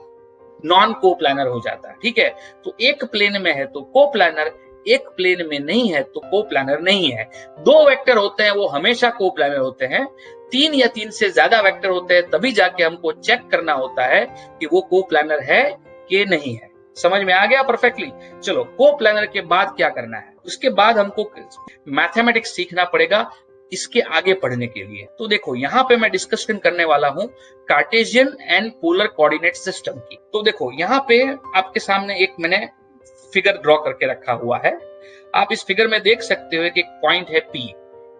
नॉन को प्लानर हो जाता है। ठीक है, तो एक प्लेन में है तो को प्लानर, एक प्लेन में नहीं है तो को प्लानर नहीं है। दो वेक्टर होते हैं वो हमेशा को प्लानर होते हैं, तीन या तीन से ज्यादा वेक्टर होते हैं तभी जाके हमको चेक करना होता है कि वो को प्लानर है कि नहीं है। समझ में आ गया परफेक्टली? चलो को प्लानर के बाद क्या करना है, उसके बाद हमको मैथमेटिक्स सीखना पड़ेगा इसके आगे पढ़ने के लिए। तो देखो यहाँ पे मैं डिस्कशन करने वाला हूं Cartesian and polar coordinate system की। तो देखो यहाँ पे आपके सामने एक मैंने फिगर ड्रॉ करके रखा हुआ है। आप इस फिगर में देख सकते हो कि एक पॉइंट है P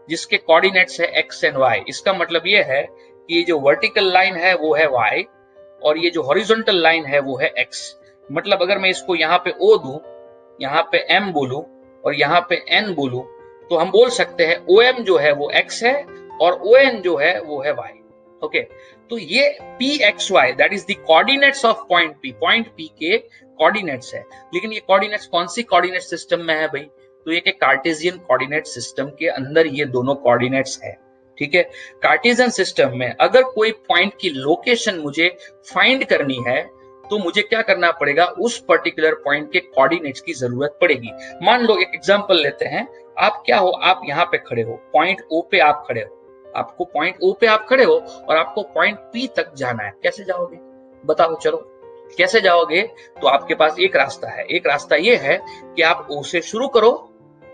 जिसके कोऑर्डिनेट्स है x एंड y। इसका मतलब ये है कि ये जो वर्टिकल लाइन है वो है y और ये जो हॉरिजॉन्टल लाइन है वो है x। मतलब अगर मैं इसको यहाँ पे O दूं, यहाँ पे M बोलूं और यहाँ पे N बोलूं, तो हम बोल सकते हैं OM जो है वो x है और ON जो है वो है y। ओके तो ये P x Y that is the coordinates of point P के कोऑर्डिनेट्स है। लेकिन ये कोऑर्डिनेट्स कौन सी कोऑर्डिनेट सिस्टम में है भाई? तो ये कार्टेशियन कोऑर्डिनेट सिस्टम के अंदर ये दोनों कोऑर्डिनेट्स है। ठीक है, कार्टेशियन सिस्टम में अगर कोई पॉइंट की लोकेशन मुझे फाइंड करनी है तो मुझे क्या करना पड़ेगा, उस पर्टिकुलर पॉइंट के कोऑर्डिनेट्स की जरूरत पड़ेगी। मान लो एक एग्जांपल लेते हैं, आप क्या हो, आप यहाँ पे खड़े हो, पॉइंट ओ पे आप खड़े हो, आपको पॉइंट ओ पे आप खड़े हो और आपको पॉइंट पी तक जाना है। कैसे जाओगे बताओ, चलो कैसे जाओगे? तो आपके पास एक रास्ता है, एक रास्ता ये है कि आप ओ से शुरू करो,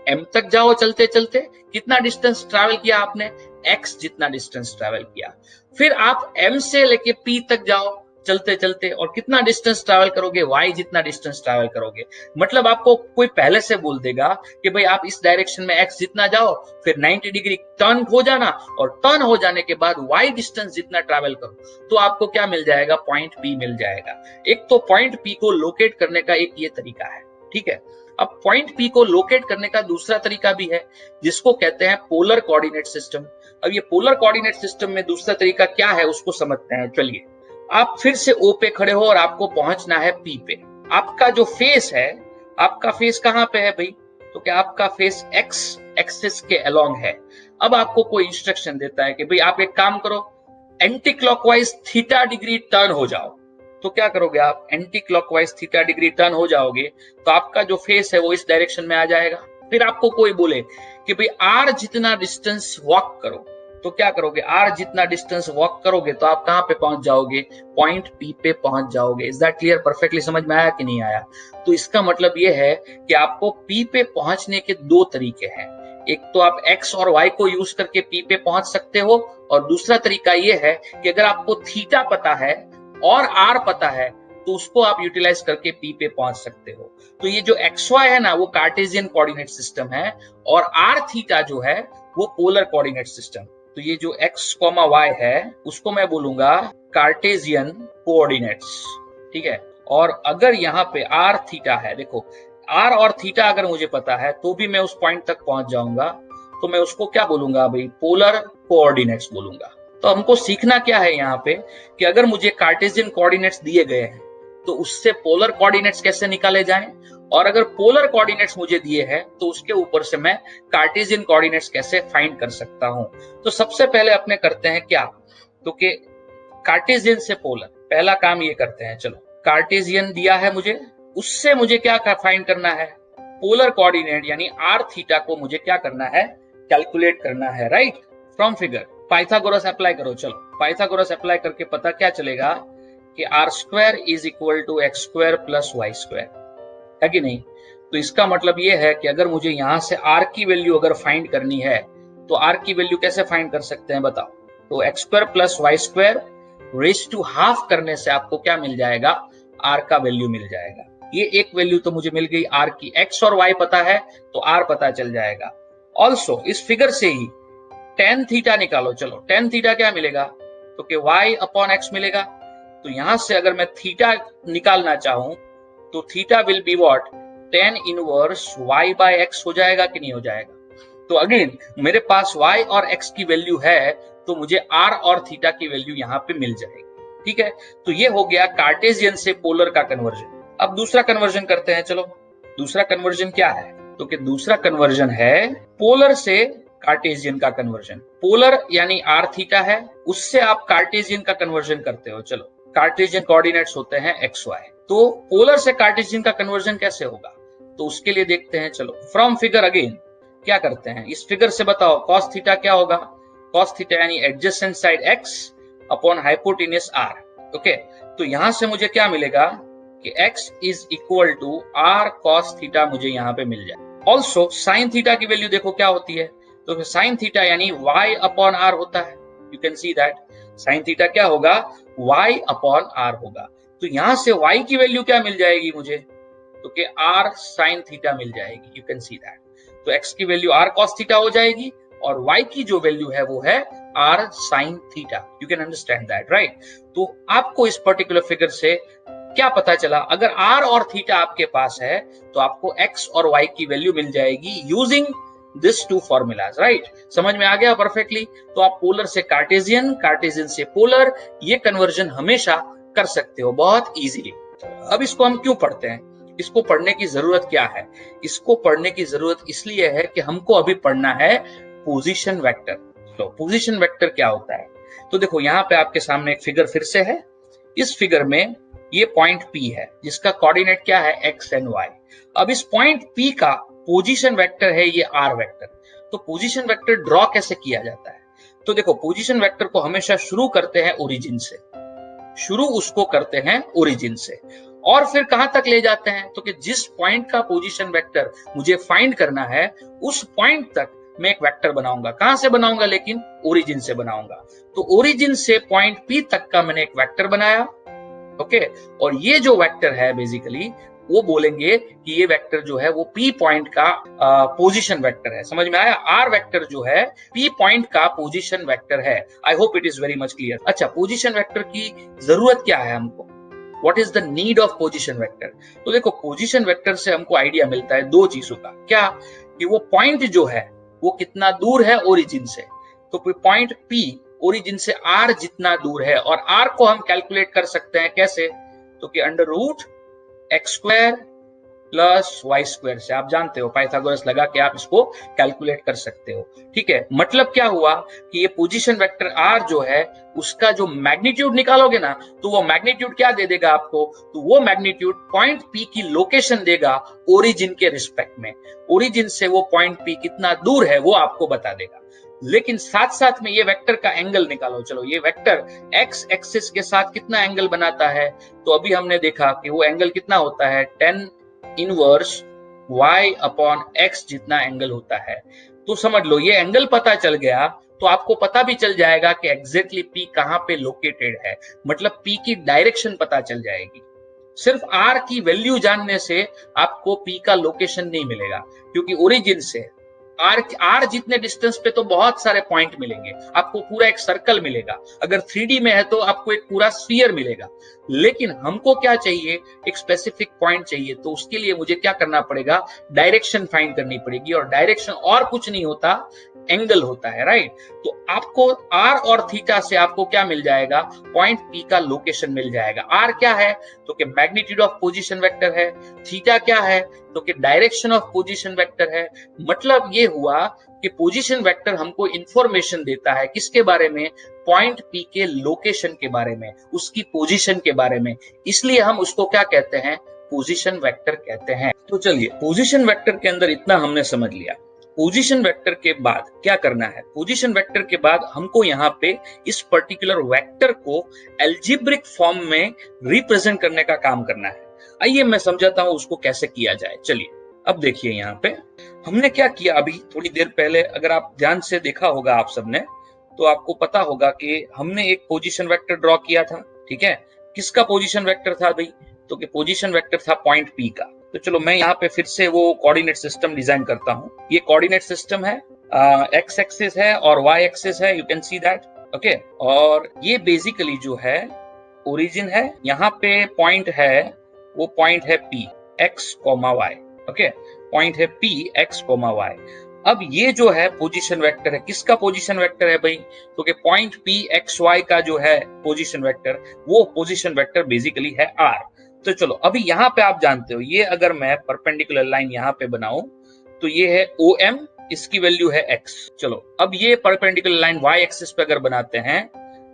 एम तक जाओ चलते चलते। कितना डिस्टेंस ट्रैवल किया आपने? एक्स जितना डिस्टेंस ट्रैवल किया। फिर आप एम से लेके पी तक जाओ चलते चलते, और कितना डिस्टेंस ट्रैवल करोगे? वाई जितना डिस्टेंस ट्रैवल करोगे। मतलब आपको कोई पहले से बोल देगा कि भाई आप इस डायरेक्शन में एक्स जितना जाओ, फिर 90 डिग्री टर्न हो जाना, और टर्न हो जाने के बाद वाई डिस्टेंस जितना ट्रैवल करो तो आपको क्या मिल जाएगा? पॉइंट पी मिल जाएगा। एक तो पॉइंट पी को लोकेट करने का एक ये तरीका है। ठीक है, अब पॉइंट पी को लोकेट करने का दूसरा तरीका भी है जिसको कहते हैं पोलर कोऑर्डिनेट सिस्टम। अब ये पोलर कोऑर्डिनेट सिस्टम में दूसरा तरीका क्या है उसको समझते हैं। चलिए, आप फिर से ओ पे खड़े हो और आपको पहुंचना है पी पे। आपका जो फेस है, आपका फेस कहां पे है भाई? तो क्या आपका फेस एक्स एक्सिस के अलोंग है। अब आपको कोई इंस्ट्रक्शन देता है कि भाई आप एक काम करो, anti clockwise theta degree turn हो जाओ। तो क्या करोगे आप? Anti clockwise theta degree turn हो जाओगे तो आपका जो फेस है वो इस डायरेक्शन में आ जाएगा। फिर आपको कोई बोले कि भाई आर जितना डिस्टेंस वॉक करो, तो क्या करोगे? आर जितना डिस्टेंस वॉक करोगे तो आप कहां पे पहुंच जाओगे? पॉइंट पी पे पहुंच जाओगे। Is that clear? परफेक्टली समझ में आया कि नहीं आया? तो इसका मतलब ये है कि आपको पी पे पहुंचने के दो तरीके हैं। एक तो आप एक्स और वाई को यूज करके पी पे पहुंच सकते हो, और दूसरा तरीका ये है कि अगर आपको थीटा पता है और आर पता है तो उसको आप यूटिलाइज करके पी पे पहुंच सकते हो। तो ये जो एक्स वाई है ना वो कार्टेशियन कोऑर्डिनेट सिस्टम है, और आर थीटा जो है वो पोलर कोऑर्डिनेट सिस्टम। तो ये जो एक्स कॉमा वाई है उसको मैं बोलूंगा कार्टेशियन कोऑर्डिनेट्स। ठीक है, और अगर यहाँ पे आर थीटा है, देखो आर और थीटा अगर मुझे पता है तो भी मैं उस पॉइंट तक पहुंच जाऊंगा, तो मैं उसको क्या बोलूंगा भाई? पोलर कोऑर्डिनेट्स बोलूंगा। तो हमको सीखना क्या है यहाँ पे कि अगर मुझे कार्टेशियन कोऑर्डिनेट्स दिए गए हैं तो उससे पोलर कोऑर्डिनेट्स कैसे निकाले जाएं, और अगर पोलर कोऑर्डिनेट्स मुझे दिए हैं तो उसके ऊपर से मैं कार्टेशियन कोऑर्डिनेट्स कैसे फाइंड कर सकता हूं। तो सबसे पहले अपने करते हैं क्या, तो कि कार्टेशियन से पोलर, पहला काम ये करते हैं। चलो, कार्टेशियन दिया है मुझे, उससे मुझे क्या फाइंड करना है? पोलर कोऑर्डिनेट यानी आर थीटा को मुझे क्या करना है? कैलकुलेट करना है, right? From figure Pythagoras apply करो। चलो, पाइथागोरस अप्लाई करके पता क्या चलेगा कि R square is equal to X square plus Y square, है कि नहीं? तो इसका मतलब ये है कि अगर मुझे यहां से आर की वैल्यू अगर फाइंड करनी है तो आर की वैल्यू कैसे फाइंड कर सकते हैं बताओ? तो X square plus Y square raise to half करने से आपको क्या मिल जाएगा? आर का वैल्यू मिल जाएगा। ये एक वैल्यू तो मुझे मिल गई आर की। एक्स और वाई पता है तो आर पता चल जाएगा। ऑल्सो इस फिगर से ही टेन थीटा निकालो। चलो, टेन थीटा क्या मिलेगा? तो कि वाई अपॉन एक्स मिलेगा। तो यहां से अगर मैं थीटा निकालना चाहूं तो theta will be what? Tan inverse Y by X हो जाएगा कि नहीं हो जाएगा? तो अगेन मेरे पास y और x की वैल्यू है तो मुझे r और थीटा की वैल्यू यहाँ पे मिल जाएगी। ठीक है, तो ये हो गया कार्टेशियन से पोलर का कन्वर्जन। अब दूसरा कन्वर्जन करते हैं। चलो, दूसरा कन्वर्जन क्या है? तो कि दूसरा कन्वर्जन है पोलर से कार्टेशियन का कन्वर्जन। पोलर यानी r थीटा है, उससे आप कार्टेशियन का कन्वर्जन करते हो। चलो, कार्टेशियन कोऑर्डिनेट्स होते हैं x y, तो पोलर से कार्टेशियन का कन्वर्जन कैसे होगा? तो उसके लिए देखते हैं। चलो, फ्रॉम फिगर अगेन क्या करते हैं? इस फिगर से बताओ cos थीटा क्या होगा? cos थीटा यानी adjacent side x upon hypotenuse r। Okay, तो यहां से मुझे क्या मिलेगा कि x is equal to r cos theta मुझे यहां पे मिल जाए। ऑल्सो साइन थीटा की वैल्यू देखो क्या होती है? तो साइन थीटा यानी y अपॉन r होता है। You can see that sine theta क्या होगा? y अपॉन r होगा। तो यहां से y की वैल्यू क्या मिल जाएगी मुझे? तो कि r साइन थीटा मिल जाएगी। You can see that. तो x की वैल्यू r cos थीटा हो जाएगी और y की जो वैल्यू है वो है r sin theta. You can understand that, right? तो आपको इस पर्टिकुलर फिगर से क्या पता चला? अगर r और थीटा आपके पास है तो आपको x और y की वैल्यू मिल जाएगी using this two formulas, right? समझ में आ गया परफेक्टली? तो आप पोलर से कार्टेशियन, कार्टेशियन से पोलर, ये कन्वर्जन हमेशा कर सकते हो बहुत इजीली। अब इसको हम क्यों पढ़ते हैं? इसको पढ़ने की जरूरत क्या है? इसको पढ़ने की जरूरत इसलिए है कि हमको अभी पढ़ना है पोजीशन वेक्टर। तो पोजीशन वेक्टर क्या होता है? तो देखो यहाँ पे आपके सामने एक फिगर फिर से है। इस फिगर में ये पॉइंट P है जिसका कोऑर्डिनेट क्या है, x एंड y। अब इस पॉइंट P का पोजीशन वेक्टर है ये r वेक्टर। तो पोजीशन वेक्टर ड्रॉ कैसे किया जाता है? तो देखो पोजीशन वेक्टर को हमेशा शुरू करते हैं ओरिजिन से, शुरू उसको करते हैं ओरिजिन से, और फिर कहां तक ले जाते हैं? तो कि जिस पॉइंट का पोजीशन वेक्टर मुझे फाइंड करना है उस पॉइंट तक मैं एक वेक्टर बनाऊंगा। कहां से बनाऊंगा? लेकिन ओरिजिन से बनाऊंगा। तो ओरिजिन से पॉइंट P तक का मैंने एक वेक्टर बनाया, ओके। और ये जो वेक्टर है बेसिकली वो बोलेंगे कि ये वेक्टर जो है वो P पॉइंट का पोजीशन वेक्टर है। समझ में आया? R वेक्टर जो है P पॉइंट का पोजीशन वेक्टर है। आई hope it is very much clear. अच्छा, पोजीशन वेक्टर की जरूरत क्या है हमको? What is the need of position vector? तो देखो पोजीशन वेक्टर से हमको आइडिया मिलता है दो चीजों का। क्या? कि वो पॉइंट जो है वो कितना दूर है ओरिजिन से। तो पॉइंट P ओरिजिन से R जितना दूर है, और R को हम कैलकुलेट कर सकते हैं कैसे? तो कि under root x square plus Y square से। आप जानते हो पाइथागोरस लगा के आप इसको कैलकुलेट कर सकते हो, ठीक है। मतलब क्या हुआ कि ये पोजीशन वेक्टर R जो है उसका जो मैग्नीट्यूड निकालोगे ना, तो वो मैग्नीट्यूड क्या दे देगा आपको? तो वो मैग्नीट्यूड पॉइंट P की लोकेशन देगा ओरिजिन के रिस्पेक्ट में। ओरिजिन से वो पॉइंट P कितना दूर है वो आपको बता देगा। लेकिन साथ साथ में ये वेक्टर का एंगल निकालो। चलो, ये वेक्टर एक्स एक्सिस के साथ कितना एंगल बनाता है? तो अभी हमने देखा कि वो एंगल कितना होता है, 10 इनवर्स y अपॉन x जितना एंगल होता है। तो समझ लो ये एंगल पता चल गया तो आपको पता भी चल जाएगा कि एग्जैक्टली P कहां पे लोकेटेड है। मतलब P की डायरेक्शन पता चल जाएगी। सिर्फ R की वैल्यू जानने से आपको P का लोकेशन नहीं मिलेगा, क्योंकि ओरिजिन से R जितने डिस्टेंस पे तो बहुत सारे पॉइंट मिलेंगे, आपको पूरा एक सर्कल मिलेगा। अगर 3D में है तो आपको एक पूरा स्फीयर मिलेगा। लेकिन हमको क्या चाहिए? एक स्पेसिफिक पॉइंट चाहिए। तो उसके लिए मुझे क्या करना पड़ेगा? डायरेक्शन फाइंड करनी पड़ेगी, और डायरेक्शन और कुछ नहीं होता, एंगल होता है, राइट? तो आपको R और थीटा से आपको क्या मिल जाएगा? पॉइंट P का लोकेशन मिल जाएगा। R क्या है? तो कि मैग्नीट्यूड ऑफ पोजीशन वेक्टर है। थीटा क्या है? तो कि डायरेक्शन ऑफ पोजीशन वेक्टर है। मतलब ये हुआ कि पोजीशन वेक्टर हमको इंफॉर्मेशन देता है किसके बारे में? पॉइंट P के लोकेशन के बारे में, उसकी पोजीशन के बारे में। इसलिए हम उसको क्या कहते हैं? पोजीशन वेक्टर कहते हैं। तो चलिए, पोजीशन वेक्टर के अंदर इतना हमने समझ लिया। पोजीशन वेक्टर के बाद क्या करना है? पोजीशन वेक्टर के बाद हमको यहाँ पे इस पर्टिकुलर वेक्टर को एल्जेब्रिक फॉर्म में रिप्रेजेंट करने का काम करना है। आइए मैं समझाता हूं उसको कैसे किया जाए। चलिए, अब देखिए यहाँ पे हमने क्या किया अभी थोड़ी देर पहले। अगर आप ध्यान से देखा होगा आप सबने, तो आपको पता होगा कि हमने एक पोजीशन वेक्टर ड्रॉ किया था, ठीक है। किसका पोजीशन वेक्टर था भाई? तो कि पोजीशन वेक्टर था पॉइंट P का। तो चलो मैं यहाँ पे फिर से वो कोऑर्डिनेट सिस्टम डिजाइन करता हूँ। ये कोऑर्डिनेट सिस्टम है, एक्स एक्सिस है और वाई एक्सिस है, you can see that, okay. और ये बेसिकली जो है ओरिजिन है, यहाँ पे पॉइंट है, वो पॉइंट है P x, y, okay. Point है P x, y। अब ये जो है पोजीशन वेक्टर है, किसका पोजीशन वेक्टर है भाई? तो कि पॉइंट P x y का जो है पोजीशन वेक्टर, वो पोजीशन वेक्टर बेसिकली है R। तो चलो अभी यहाँ पे आप जानते हो, ये अगर मैं परपेंडिकुलर लाइन यहाँ पे बनाऊं तो ये है OM, इसकी वैल्यू है x। चलो अब ये परपेंडिकुलर लाइन y एक्सिस पे अगर बनाते हैं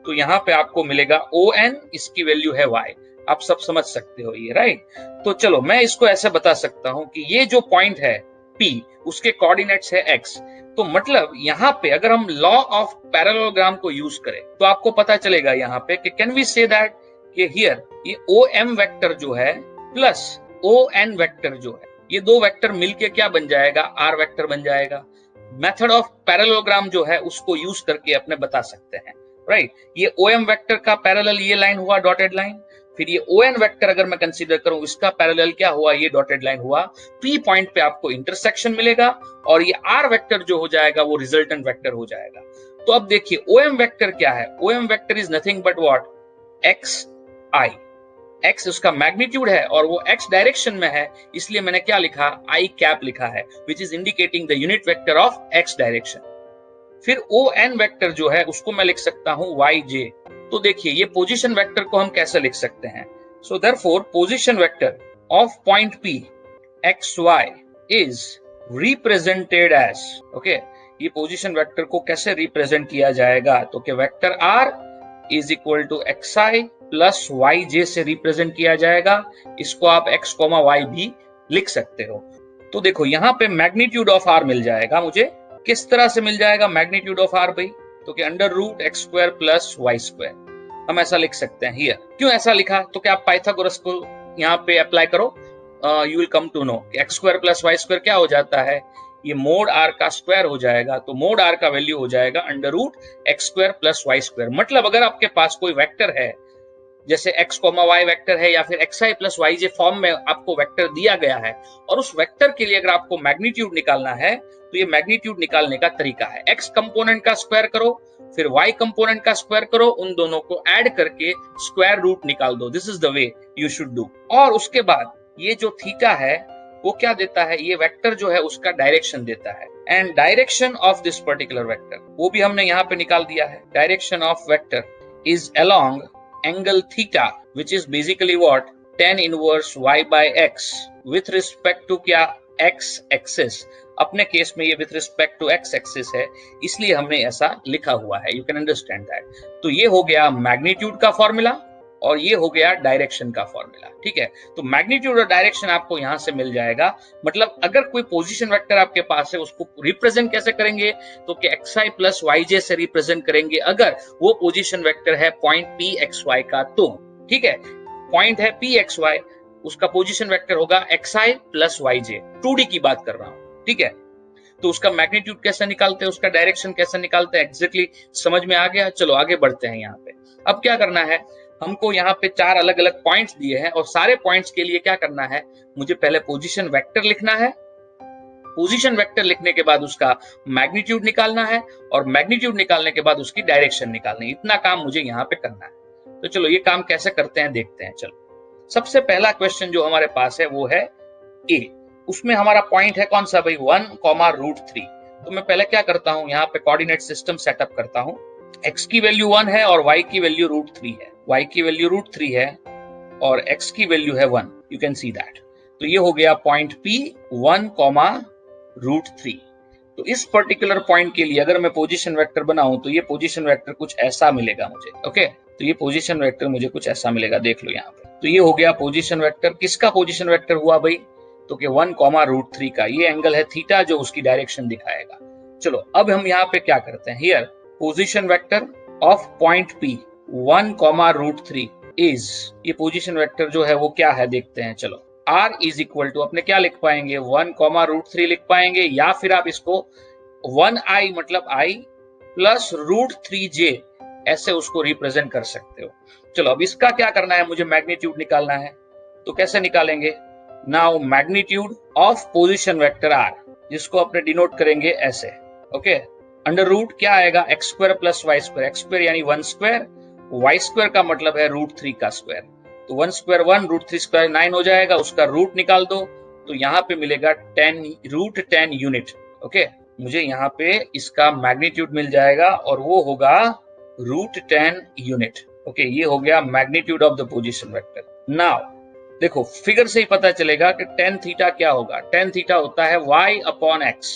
तो यहाँ पे आपको मिलेगा ON, इसकी वैल्यू है y। आप सब समझ सकते हो ये, राइट? तो चलो मैं इसको ऐसे बता सकता हूं कि ये जो पॉइंट है P, उसके कोऑर्डिनेट्स है x। तो मतलब यहाँ पे अगर हम लॉ ऑफ पैरेललोग्राम को यूज करें तो आपको पता चलेगा यहाँ पे कि कैन वी से दैट कि हियर ये OM वेक्टर जो है प्लस ON वेक्टर जो है, ये दो वेक्टर मिलके क्या बन जाएगा? R वेक्टर बन जाएगा। मेथड ऑफ पैरेललोग्राम जो है उसको यूज करके अपने बता सकते हैं, राइट? ये OM वेक्टर का पैरेलल ये लाइन हुआ, डॉटेड लाइन। फिर ये ON वेक्टर अगर मैं कंसीडर करूं, इसका पैरेलल क्या हुआ? ये डॉटेड लाइन हुआ। P पॉइंट पे आपको इंटरसेक्शन मिलेगा, और ये R वेक्टर जो हो जाएगा वो रिजल्टेंट वेक्टर हो जाएगा। तो अब देखिए OM वेक्टर क्या है? OM vector is nothing but what? XI, x उसका मैग्नीट्यूड है और वो x डायरेक्शन में है, इसलिए मैंने क्या लिखा, आई कैप लिखा है, which is indicating the unit vector of x direction. फिर ओ एन वेक्टर जो है उसको मैं लिख सकता हूं वाई जे। तो देखिए ये पोजीशन वेक्टर को हम कैसे लिख सकते हैं, so therefore position vector of point P x y is represented as, okay, ये पोजीशन वेक्टर को कैसे रिप्रेजेंट किया जाएगा, तो कि vector R is equal to x i plus y j से रिप्रेजेंट किया जाएगा। इसको आप एक्स कोमा वाई भी लिख सकते हो। तो देखो यहाँ पे मैग्नीट्यूड ऑफ आर मिल जाएगा मुझे, किस तरह से मिल जाएगा मैग्नीट्यूड ऑफ आर भाई, तो कि under root x square plus Y square, हम ऐसा लिख सकते हैं हियर। क्यों ऐसा लिखा, तो क्या आप पाइथागोरस को यहाँ पे अप्लाई करो, you will come to know x square plus Y square क्या हो जाता है, ये मोड आर का स्क्वायर हो जाएगा, तो मोड आर का वैल्यू हो जाएगा under root x square plus Y square. मतलब अगर आपके पास कोई वेक्टर है, जैसे x कोमा y वेक्टर है या फिर xi प्लस yj फॉर्म में आपको वेक्टर दिया गया है, और उस वेक्टर के लिए अगर आपको मैग्नीट्यूड निकालना है, तो ये मैग्नीट्यूड निकालने का तरीका है, x कंपोनेंट का स्क्वायर करो, फिर y कंपोनेंट का स्क्वायर करो, उन दोनों को ऐड करके स्क्वायर रूट निकाल दो। This is the way you should do. और उसके बाद ये जो थीटा है वो क्या देता है, ये वेक्टर जो है उसका डायरेक्शन देता है, and direction of this particular vector वो भी हमने यहाँ पे निकाल दिया है। Direction of vector is along angle theta, which is basically what, tan inverse y by x with respect to क्या, x axis। अपने केस में ये with respect to x axis है, इसलिए हमने ऐसा लिखा हुआ है, you can understand that। तो ये हो गया मैग्नीट्यूड का फॉर्मूला और ये हो गया डायरेक्शन का फॉर्मूला, ठीक है। तो मैग्नीट्यूड और डायरेक्शन आपको यहां से मिल जाएगा। मतलब अगर कोई पोजीशन वेक्टर आपके पास है उसको रिप्रेजेंट कैसे करेंगे, तो कि xi प्लस yj से रिप्रेजेंट करेंगे अगर वो पोजीशन वेक्टर है पॉइंट पी एक्स वाई का, तो ठीक है, पॉइंट है पी एक्स वाई, उसका पोजीशन वेक्टर होगा xi प्लस yj, 2D की बात कर रहा हूं, ठीक है। तो उसका मैग्नीट्यूड कैसे निकालते हैं, उसका डायरेक्शन कैसे निकालते हैं, एग्जैक्टली समझ में आ गया। चलो आगे बढ़ते हैं। यहाँ पे अब क्या करना है, हमको यहाँ पे 4 अलग अलग पॉइंट्स दिए हैं और सारे पॉइंट्स के लिए क्या करना है, मुझे पहले पोजीशन वेक्टर लिखना है, पोजीशन वेक्टर लिखने के बाद उसका मैग्नीट्यूड निकालना है और मैग्नीट्यूड निकालने के बाद उसकी डायरेक्शन निकालनी है। इतना काम मुझे यहाँ पे करना है। तो चलो ये काम कैसे करते हैं देखते हैं। चलो सबसे पहला क्वेश्चन जो हमारे पास है वो है ए, उसमें हमारा पॉइंट है कौन सा भाई, 1,√3। तो मैं पहले क्या करता हूं, यहाँ पे कोऑर्डिनेट सिस्टम सेटअप करता हूं। x की वैल्यू 1 है और y की वैल्यू √3 है, y की वैल्यू √3 है और x की वैल्यू है 1, यू कैन सी दैट। तो ये हो गया पॉइंट P 1,√3। तो इस पर्टिकुलर पॉइंट के लिए अगर मैं पोजीशन वेक्टर बनाऊं तो ये पोजीशन वेक्टर कुछ ऐसा मिलेगा मुझे, ओके। तो ये पोजीशन वेक्टर मुझे कुछ ऐसा मिलेगा, देख लो यहाँ पे। तो ये हो गया पोजीशन वेक्टर, किसका पोजीशन वेक्टर हुआ भाई, तो कि 1,√3 का। ये एंगल है थीटा जो उसकी डायरेक्शन दिखाएगा। चलो अब हम यहाँ पे क्या करते हैं, here position vector of point P 1,√3 is, ये पोजीशन वेक्टर जो है वो क्या है देखते हैं। चलो r इज इक्वल टू, अपने क्या लिख पाएंगे, 1,√3 लिख पाएंगे, या फिर आप इसको 1i मतलब i प्लस √3j ऐसे उसको रिप्रेजेंट कर सकते हो। चलो अब इसका क्या करना है, मुझे मैग्नीट्यूड निकालना है। तो कैसे निकालेंगे, now magnitude of position vector r, जिसको अपने डिनोट करेंगे ऐसे, ओके। अंडर रूट क्या आएगा, x square plus Y square, x square यानी 1 स्क्वायर, वाई स्क्वायर का मतलब है √3 का स्क्वायर। तो 1 स्क्वायर 1, √3 स्क्वायर 9 हो जाएगा, उसका रूट निकाल दो तो यहाँ पे मिलेगा 10 यूनिट, ओके। मुझे यहाँ पे इसका मैग्नीट्यूड मिल जाएगा और वो होगा √10 यूनिट, ओके। ये हो गया magnitude of the position vector. Now देखो फिगर से ही पता चलेगा कि tan थीटा क्या होगा, tan थीटा होता है y अपॉन x,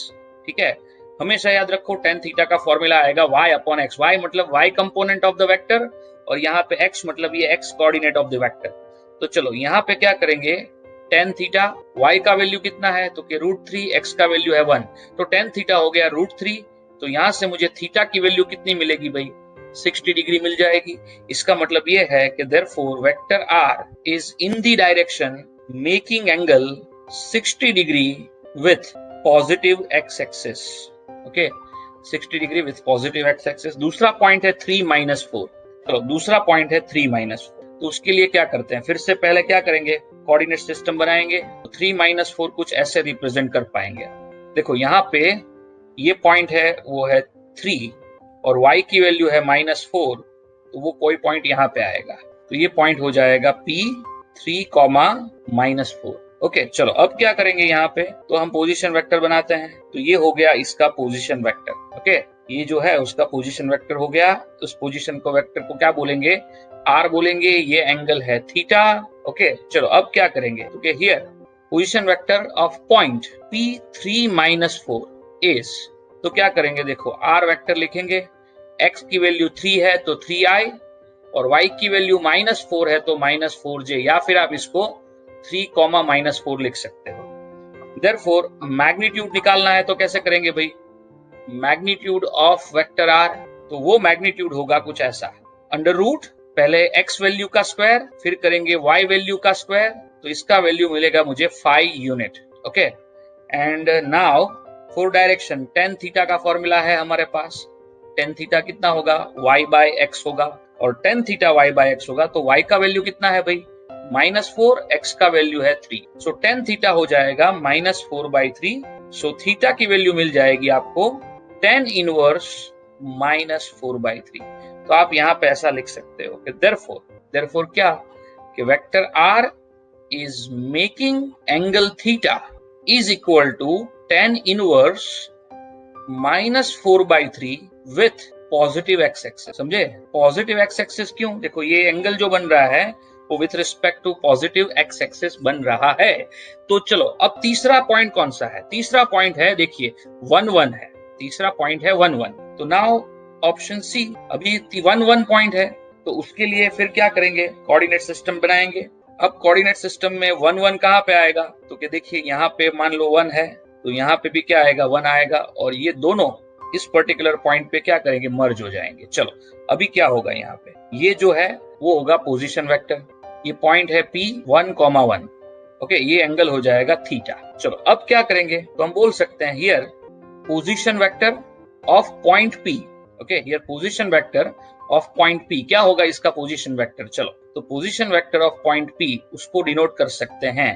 ठीक है। हमेशा याद रखो tan थीटा का फॉर्मूला आएगा y अपॉन x, y मतलब y component of the vector और यहाँ पे x मतलब ये x coordinate of the vector. तो चलो यहाँ पे क्या करेंगे, tan थीटा y का वैल्यू कितना है, तो कि √3, x का वैल्यू है 1, तो tan थीटा हो गया √3। तो यहाँ से मुझे थीटा की वैल्यू कितनी मिलेगी भाई, 60 डिग्री मिल जाएगी। इसका मतलब ये है कि therefore vector r is in the direction making angle 60 degree with positive x axis, okay, 60 degree with positive x axis। दूसरा पॉइंट है 3-4, चलो दूसरा पॉइंट है 3-4। तो उसके लिए क्या करते हैं, फिर से पहले क्या करेंगे, कोऑर्डिनेट सिस्टम बनाएंगे। तो 3-4 कुछ ऐसे रिप्रेजेंट कर पाएंगे। देखो यहाँ पे ये पॉइंट है वो है 3 और y की वैल्यू है -4, तो वो कोई पॉइंट यहाँ पे आएगा। तो ये पॉइंट हो जाएगा P 3 कॉमा -4। ओके चलो अब क्या करेंगे यहाँ पे, तो हम पोजीशन वेक्टर बनाते हैं। तो ये हो गया इसका पोजीशन वेक्टर। ओके ये जो है उसका पोजीशन वेक्टर हो गया। उस पोजीशन को वेक्टर को क्या बोलेंगे, आर बोलेंगे। ये एंगल है थीटा। ओके चलो अब क्या करेंगे, तो here position vector of point P3 - 4 is, तो क्या करेंगे देखो, आर वेक्टर लिखेंगे, x की वैल्यू 3 है तो 3i, और y की वैल्यू -4 है तो -4j, या फिर आप इसको 3 कॉमा -4 लिख सकते हो। देयरफॉर मैग्नीट्यूड निकालना है तो कैसे करेंगे भाई, मैग्नीट्यूड ऑफ वेक्टर आर, तो वो मैग्नीट्यूड होगा कुछ ऐसा, अंडर रूट पहले x वैल्यू का स्क्वायर, फिर करेंगे y वैल्यू का स्क्वायर, तो इसका वैल्यू मिलेगा मुझे 5 unit. Okay and now for direction tan theta का फॉर्मूला है हमारे पास। tan थीटा कितना होगा, y/x होगा, और tan थीटा y/x होगा, तो y का वैल्यू कितना है भाई, -4, x का वैल्यू है 3, सो tan थीटा हो जाएगा -4/3। सो थीटा की वैल्यू मिल जाएगी आपको tan इनवर्स -4/3। तो आप यहाँ पे ऐसा लिख सकते हो कि देयरफॉर क्या, कि vector r is making angle theta is equal to tan inverse -4/3 with positive x axis. समझे, पॉजिटिव एक्स एक्सिस क्यों, देखो ये एंगल जो बन रहा है वो with respect to positive x axis बन रहा है। तो चलो अब तीसरा पॉइंट कौन सा है, तीसरा पॉइंट है देखिए 1 1 है, तीसरा पॉइंट है 1 1। तो नाउ ऑप्शन सी, अभी 1 1 पॉइंट है, तो उसके लिए फिर क्या करेंगे, कोऑर्डिनेट सिस्टम बनाएंगे। अब कोऑर्डिनेट सिस्टम में 1 1 कहां पे आएगा, तो कि देखिए यहाँ पे मान लो 1 है, तो यहाँ पे भी क्या आएगा, 1 आएगा, और ये दोनों इस पर्टिकुलर पॉइंट पे क्या करेंगे, मर्ज हो जाएंगे। चलो अभी क्या होगा, यहाँ पे ये जो है वो होगा पोजीशन वेक्टर, ये पॉइंट है P1, 1। ओके ये एंगल हो जाएगा थीटा। चलो अब क्या करेंगे, तो हम बोल सकते हैं here position vector of point P। Okay here position vector of point P, क्या होगा इसका पोजीशन वेक्टर, चलो तो position vector of point P उसको डिनोट कर सकते हैं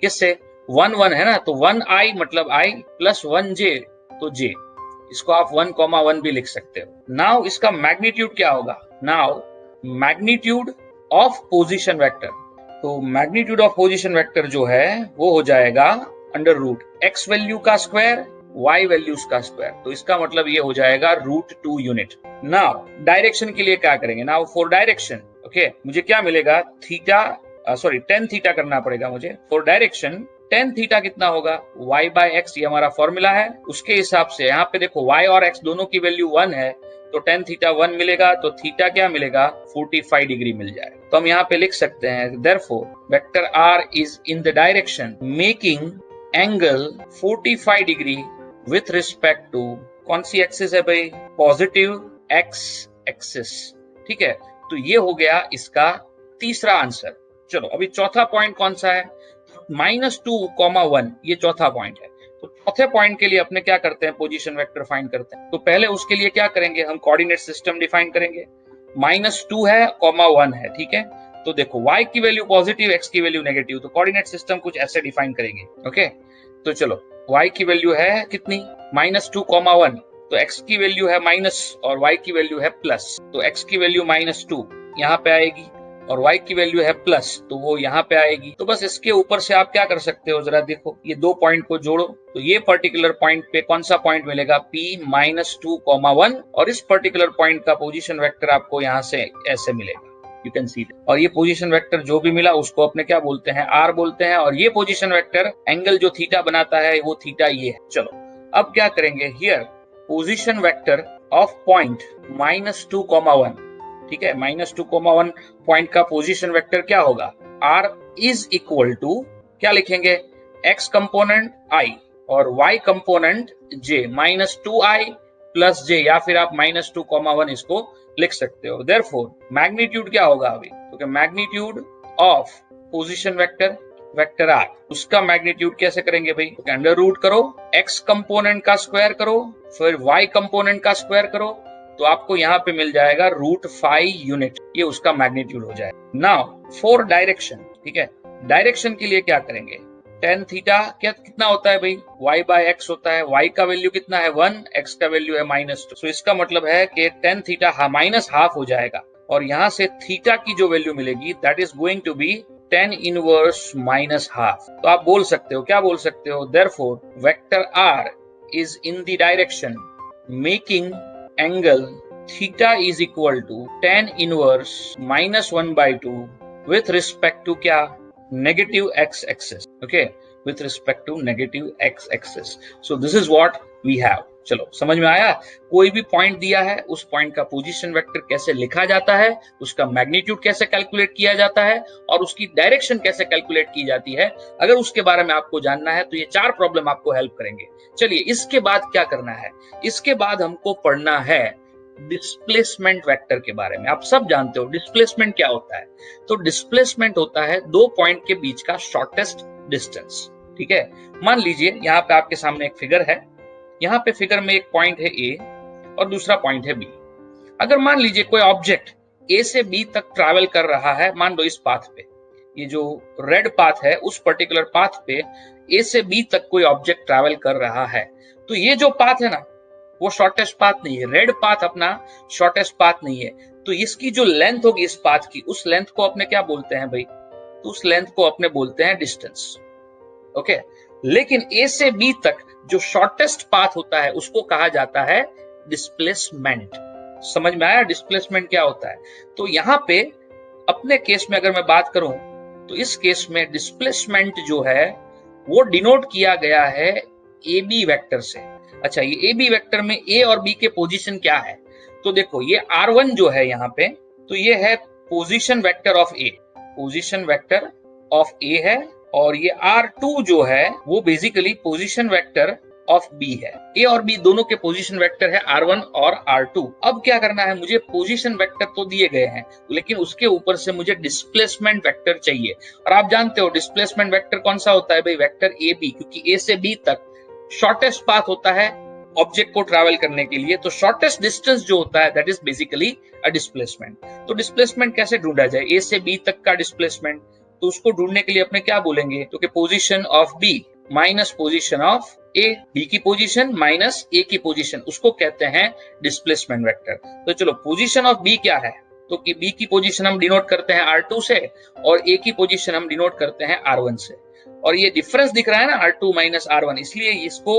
किससे, 1 1 है ना, तो 1i मतलब i प्लस 1j तो j, इसको आप 1, 1 भी लिख सकते हो। नाउ इसका मैग्नीट्यूड क्या होगा, now magnitude of position vector, तो मैग्नीट्यूड ऑफ पोजीशन वेक्टर जो है वो हो जाएगा अंडर रूट x वैल्यू का स्क्वायर y वैल्यूज का स्क्वायर, तो इसका मतलब ये हो जाएगा √2 यूनिट। नाउ डायरेक्शन के लिए क्या करेंगे, नाउ फॉर डायरेक्शन ओके मुझे क्या मिलेगा, थीटा सॉरी tan थीटा करना पड़ेगा मुझे फॉर डायरेक्शन। tan थीटा कितना होगा, y/x, ये हमारा फॉर्मूला है, उसके हिसाब से यहाँ पे देखो y और x दोनों की वैल्यू 1 है, तो tan थीटा 1 मिलेगा, तो थीटा क्या मिलेगा, 45 डिग्री मिल जाएगा। तो हम यहाँ पे लिख सकते हैं therefore vector r is in the direction making angle 45 degree with respect to, कौन सी एक्सिस है भाई, पॉजिटिव एक्स एक्सिस। ठीक है, तो ये हो गया इसका तीसरा आंसर। चलो अभी चौथा पॉइंट कौन सा है, -2, 1, ये चौथा पॉइंट है। तो चौथे पॉइंट के लिए अपने क्या करते हैं, पोजीशन वेक्टर फाइंड करते हैं। तो पहले उसके लिए क्या करेंगे, हम कोऑर्डिनेट सिस्टम डिफाइन करेंगे। -2 है, 1 है, ठीक है। तो देखो y की वैल्यू पॉजिटिव, x की वैल्यू नेगेटिव, तो कोऑर्डिनेट सिस्टम कुछ ऐसे डिफाइन करेंगे। ओके तो चलो y की वैल्यू है कितनी, -2, 1, तो x की वैल्यू है माइनस और y की वैल्यू है प्लस, तो x की वैल्यू -2 यहाँ पे आएगी और y की वैल्यू है प्लस, तो वो यहाँ पे आएगी। तो बस इसके ऊपर से आप क्या कर सकते हो, जरा देखो ये दो पॉइंट को जोड़ो, तो ये पर्टिकुलर पॉइंट पे कौन सा पॉइंट मिलेगा, P-2, 1, और इस पर्टिकुलर पॉइंट का पोजीशन वेक्टर आपको यहाँ से ऐसे मिलेगा, यू कैन सी। और ये पोजीशन वेक्टर जो भी मिला उसको अपने क्या बोलते हैं, R बोलते हैं, और ये पोजीशन वेक्टर एंगल जो थीटा बनाता है वो थीटा ये है। चलो अब क्या करेंगे, here position vector of point -2, 1, ठीक है, -2, 1 पॉइंट का पोजीशन वेक्टर क्या होगा, r इज इक्वल टू, क्या लिखेंगे, x कंपोनेंट i और y component j, -2i plus j, या फिर आप -2, 1 इसको लिख सकते हो। देयरफॉर मैग्नीट्यूड क्या होगा अभी, तो magnitude of position vector vector r, उसका मैग्नीट्यूड कैसे करेंगे भाई, तो अंडर रूट करो, x कंपोनेंट का स्क्वायर करो, फिर y कंपोनेंट का स्क्वायर करो, तो आपको यहाँ पे मिल जाएगा √5 यूनिट, ये उसका मैग्नीट्यूड हो जाएगा। नाउ फॉर डायरेक्शन, ठीक है, डायरेक्शन के लिए क्या करेंगे, tan थीटा क्या कितना होता है भाई, y/x होता है, y का वैल्यू कितना है 1, x का वैल्यू है -2, तो इसका मतलब है कि tan थीटा -½ हो जाएगा, और यहाँ से थीटा की जो वैल्यू मिलेगी that is going to be tan inverse minus half. तो आप बोल सकते हो, क्या बोल सकते हो, therefore vector r is in the direction making angle theta is equal to tan inverse minus 1/2 with respect to क्या, negative x axis, okay, with respect to negative x axis. So this is what we have. चलो समझ में आया। कोई भी point दिया है, उस पॉइंट का पोजीशन वेक्टर कैसे लिखा जाता है, उसका मैग्नीट्यूड कैसे कैलकुलेट किया जाता है और उसकी डायरेक्शन कैसे कैलकुलेट की जाती है, अगर उसके बारे में आपको जानना है तो ये 4 प्रॉब्लम आपको हेल्प करेंगे। चलिए इसके बाद क्या करना है, इसके बाद हमको पढ़ना है डिस्प्लेसमेंट वेक्टर के बारे में। आप सब जानते हो डिस्प्लेसमेंट क्या होता है। तो डिस्प्लेसमेंट होता है दो पॉइंट के बीच का शॉर्टेस्ट डिस्टेंस। ठीक है, मान लीजिए यहाँ पे आपके सामने एक फिगर है, यहाँ पे फिगर में एक पॉइंट है ए और दूसरा पॉइंट है बी। अगर मान लीजिए कोई ऑब्जेक्ट ए से बी तक ट्रैवल कर रहा है, मान लो इस पाथ पे, ये जो रेड पाथ है उस पर्टिकुलर पाथ पे ए से बी तक कोई ऑब्जेक्ट ट्रैवल कर रहा है, तो ये जो पाथ है ना वो शॉर्टेस्ट पाथ नहीं है, रेड पाथ अपना शॉर्टेस्ट पाथ नहीं है। तो इसकी जो लेंथ होगी इस पाथ की, उस लेंथ को अपने क्या बोलते हैं भाई, तो उस लेंथ को अपने बोलते हैं डिस्टेंस। ओके, लेकिन ए से बी तक जो शॉर्टेस्ट पाथ होता है उसको कहा जाता है डिस्प्लेसमेंट। समझ में आया डिस्प्लेसमेंट क्या होता है। तो यहां पे अपने केस में अगर मैं बात करूं तो इस केस में डिस्प्लेसमेंट जो है वो डिनोट किया गया है ए बी वेक्टर से। अच्छा, ये ए बी वेक्टर में ए और बी के पोजीशन क्या है, तो देखो ये r1 जो है यहाँ पे, तो ये है position vector of A, position vector of A है, और ये r2 जो है वो basically position vector of B है। ए और बी दोनों के पोजीशन वेक्टर है r1 और r2। अब क्या करना है, मुझे पोजीशन वेक्टर तो दिए गए हैं लेकिन उसके ऊपर से मुझे डिस्प्लेसमेंट वेक्टर चाहिए। और आप जानते हो डिस्प्लेसमेंट वेक्टर कौन सा होता है भाई, वेक्टर ए बी, क्योंकि ए से बी तक शॉर्टेस्ट पाथ होता है ऑब्जेक्ट को ट्रैवल करने के लिए। तो शॉर्टेस्ट डिस्टेंस जो होता है that is basically a displacement. तो डिस्प्लेसमेंट कैसे ढूंढा जाए, ए से बी तक का डिस्प्लेसमेंट, तो उसको ढूंढने के लिए अपने क्या बोलेंगे, तो कि position of B minus position of A, B की पोजीशन माइनस ए की पोजीशन, उसको कहते हैं डिस्प्लेसमेंट वेक्टर। तो चलो पोजीशन ऑफ बी क्या है, तो कि बी की पोजीशन हम डिनोट करते हैं r2 से और ए की पोजीशन हम डिनोट करते हैं r1 से। और ये डिफरेंस दिख रहा है ना r2 माइनस r1, इसलिए इसको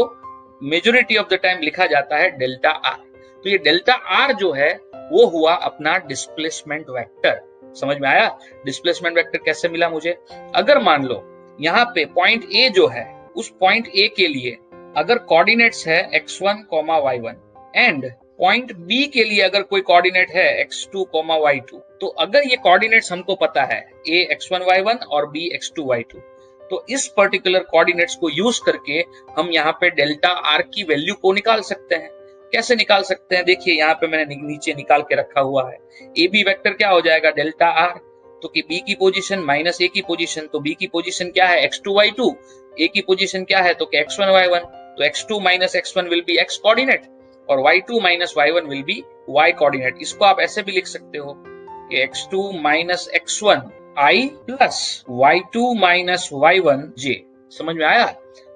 मेजॉरिटी ऑफ द टाइम लिखा जाता है डेल्टा r। तो ये डेल्टा r जो है वो हुआ अपना डिस्प्लेसमेंट वेक्टर। समझ में आया डिस्प्लेसमेंट वेक्टर कैसे मिला मुझे। अगर मान लो यहाँ पे पॉइंट ए जो है, उस पॉइंट ए के लिए अगर कोऑर्डिनेट्स है x1, y1 and point B के लिए अगर कोई कोऑर्डिनेट है x2, y2, तो अगर ये कोऑर्डिनेट्स हमको पता है a x1, y1 और b x2, y2, तो इस पर्टिकुलर कोऑर्डिनेट्स को यूज करके हम यहाँ पे डेल्टा आर की वैल्यू को निकाल सकते हैं। कैसे निकाल सकते हैं, देखिए यहाँ पे मैंने नीचे निकाल के रखा हुआ है। ए बी वेक्टर क्या हो जाएगा, डेल्टा आर, तो कि बी की पोजीशन माइनस ए की पोजीशन, तो बी की पोजीशन क्या है x2, y2, ए की पोजीशन क्या है तो कि x1, y1, तो x2 minus x1 will be x coordinate और y2 minus y1 will be y coordinate. इसको आप ऐसे भी लिख सकते हो कि x2 minus x1 i plus y2 minus y1 j। समझ में आया।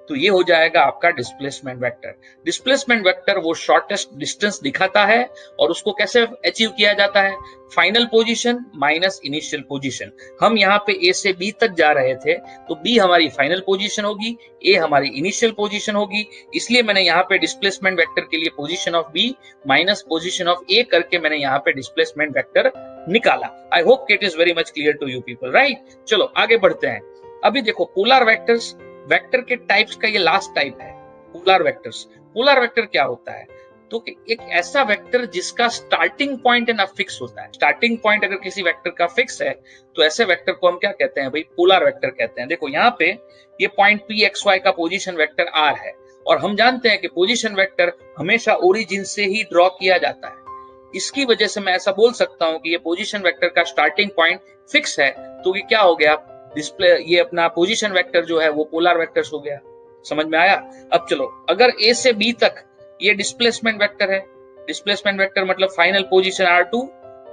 तो ये हो जाएगा आपका डिस्प्लेसमेंट वेक्टर। डिस्प्लेसमेंट वेक्टर वो शॉर्टेस्ट डिस्टेंस दिखाता है और उसको कैसे अचीव किया जाता है, final position minus initial position. हम यहाँ पे ए से बी तक जा रहे थे तो बी हमारी फाइनल पोजीशन होगी, ए हमारी इनिशियल पोजीशन होगी, इसलिए मैंने यहाँ पे डिस्प्लेसमेंट वेक्टर के लिए position of B minus position of A करके मैंने यहाँ पे डिस्प्लेसमेंट वेक्टर निकाला। I hope it is very much clear to you people, right. चलो आगे बढ़ते हैं। अभी देखो पोलर वेक्टर्स, वेक्टर के टाइप्स का ये लास्ट टाइप है पोलर वेक्टर्स। पोलर वेक्टर क्या होता है, तो एक ऐसा वेक्टर जिसका स्टार्टिंग पॉइंट है ना फिक्स होता है। स्टार्टिंग पॉइंट अगर किसी वेक्टर का फिक्स है तो ऐसे वेक्टर को हम क्या कहते हैं भाई, पोलर वेक्टर कहते हैं। देखो यहाँ पे ये पॉइंट पी एक्स वाई का पोजीशन वेक्टर आर है और हम जानते हैं कि पोजीशन वेक्टर हमेशा ओरिजिन से ही ड्रॉ किया जाता है। इसकी वजह से मैं ऐसा बोल सकता हूं कि ये पोजीशन वेक्टर का स्टार्टिंग पॉइंट फिक्स है, तो ये क्या हो गया, डिस्प्ले ये अपना पोजीशन वेक्टर जो है वो पोलर वेक्टर्स हो गया। समझ में आया। अब चलो अगर ए से बी तक ये डिस्प्लेसमेंट वेक्टर है, डिस्प्लेसमेंट वेक्टर मतलब final position r2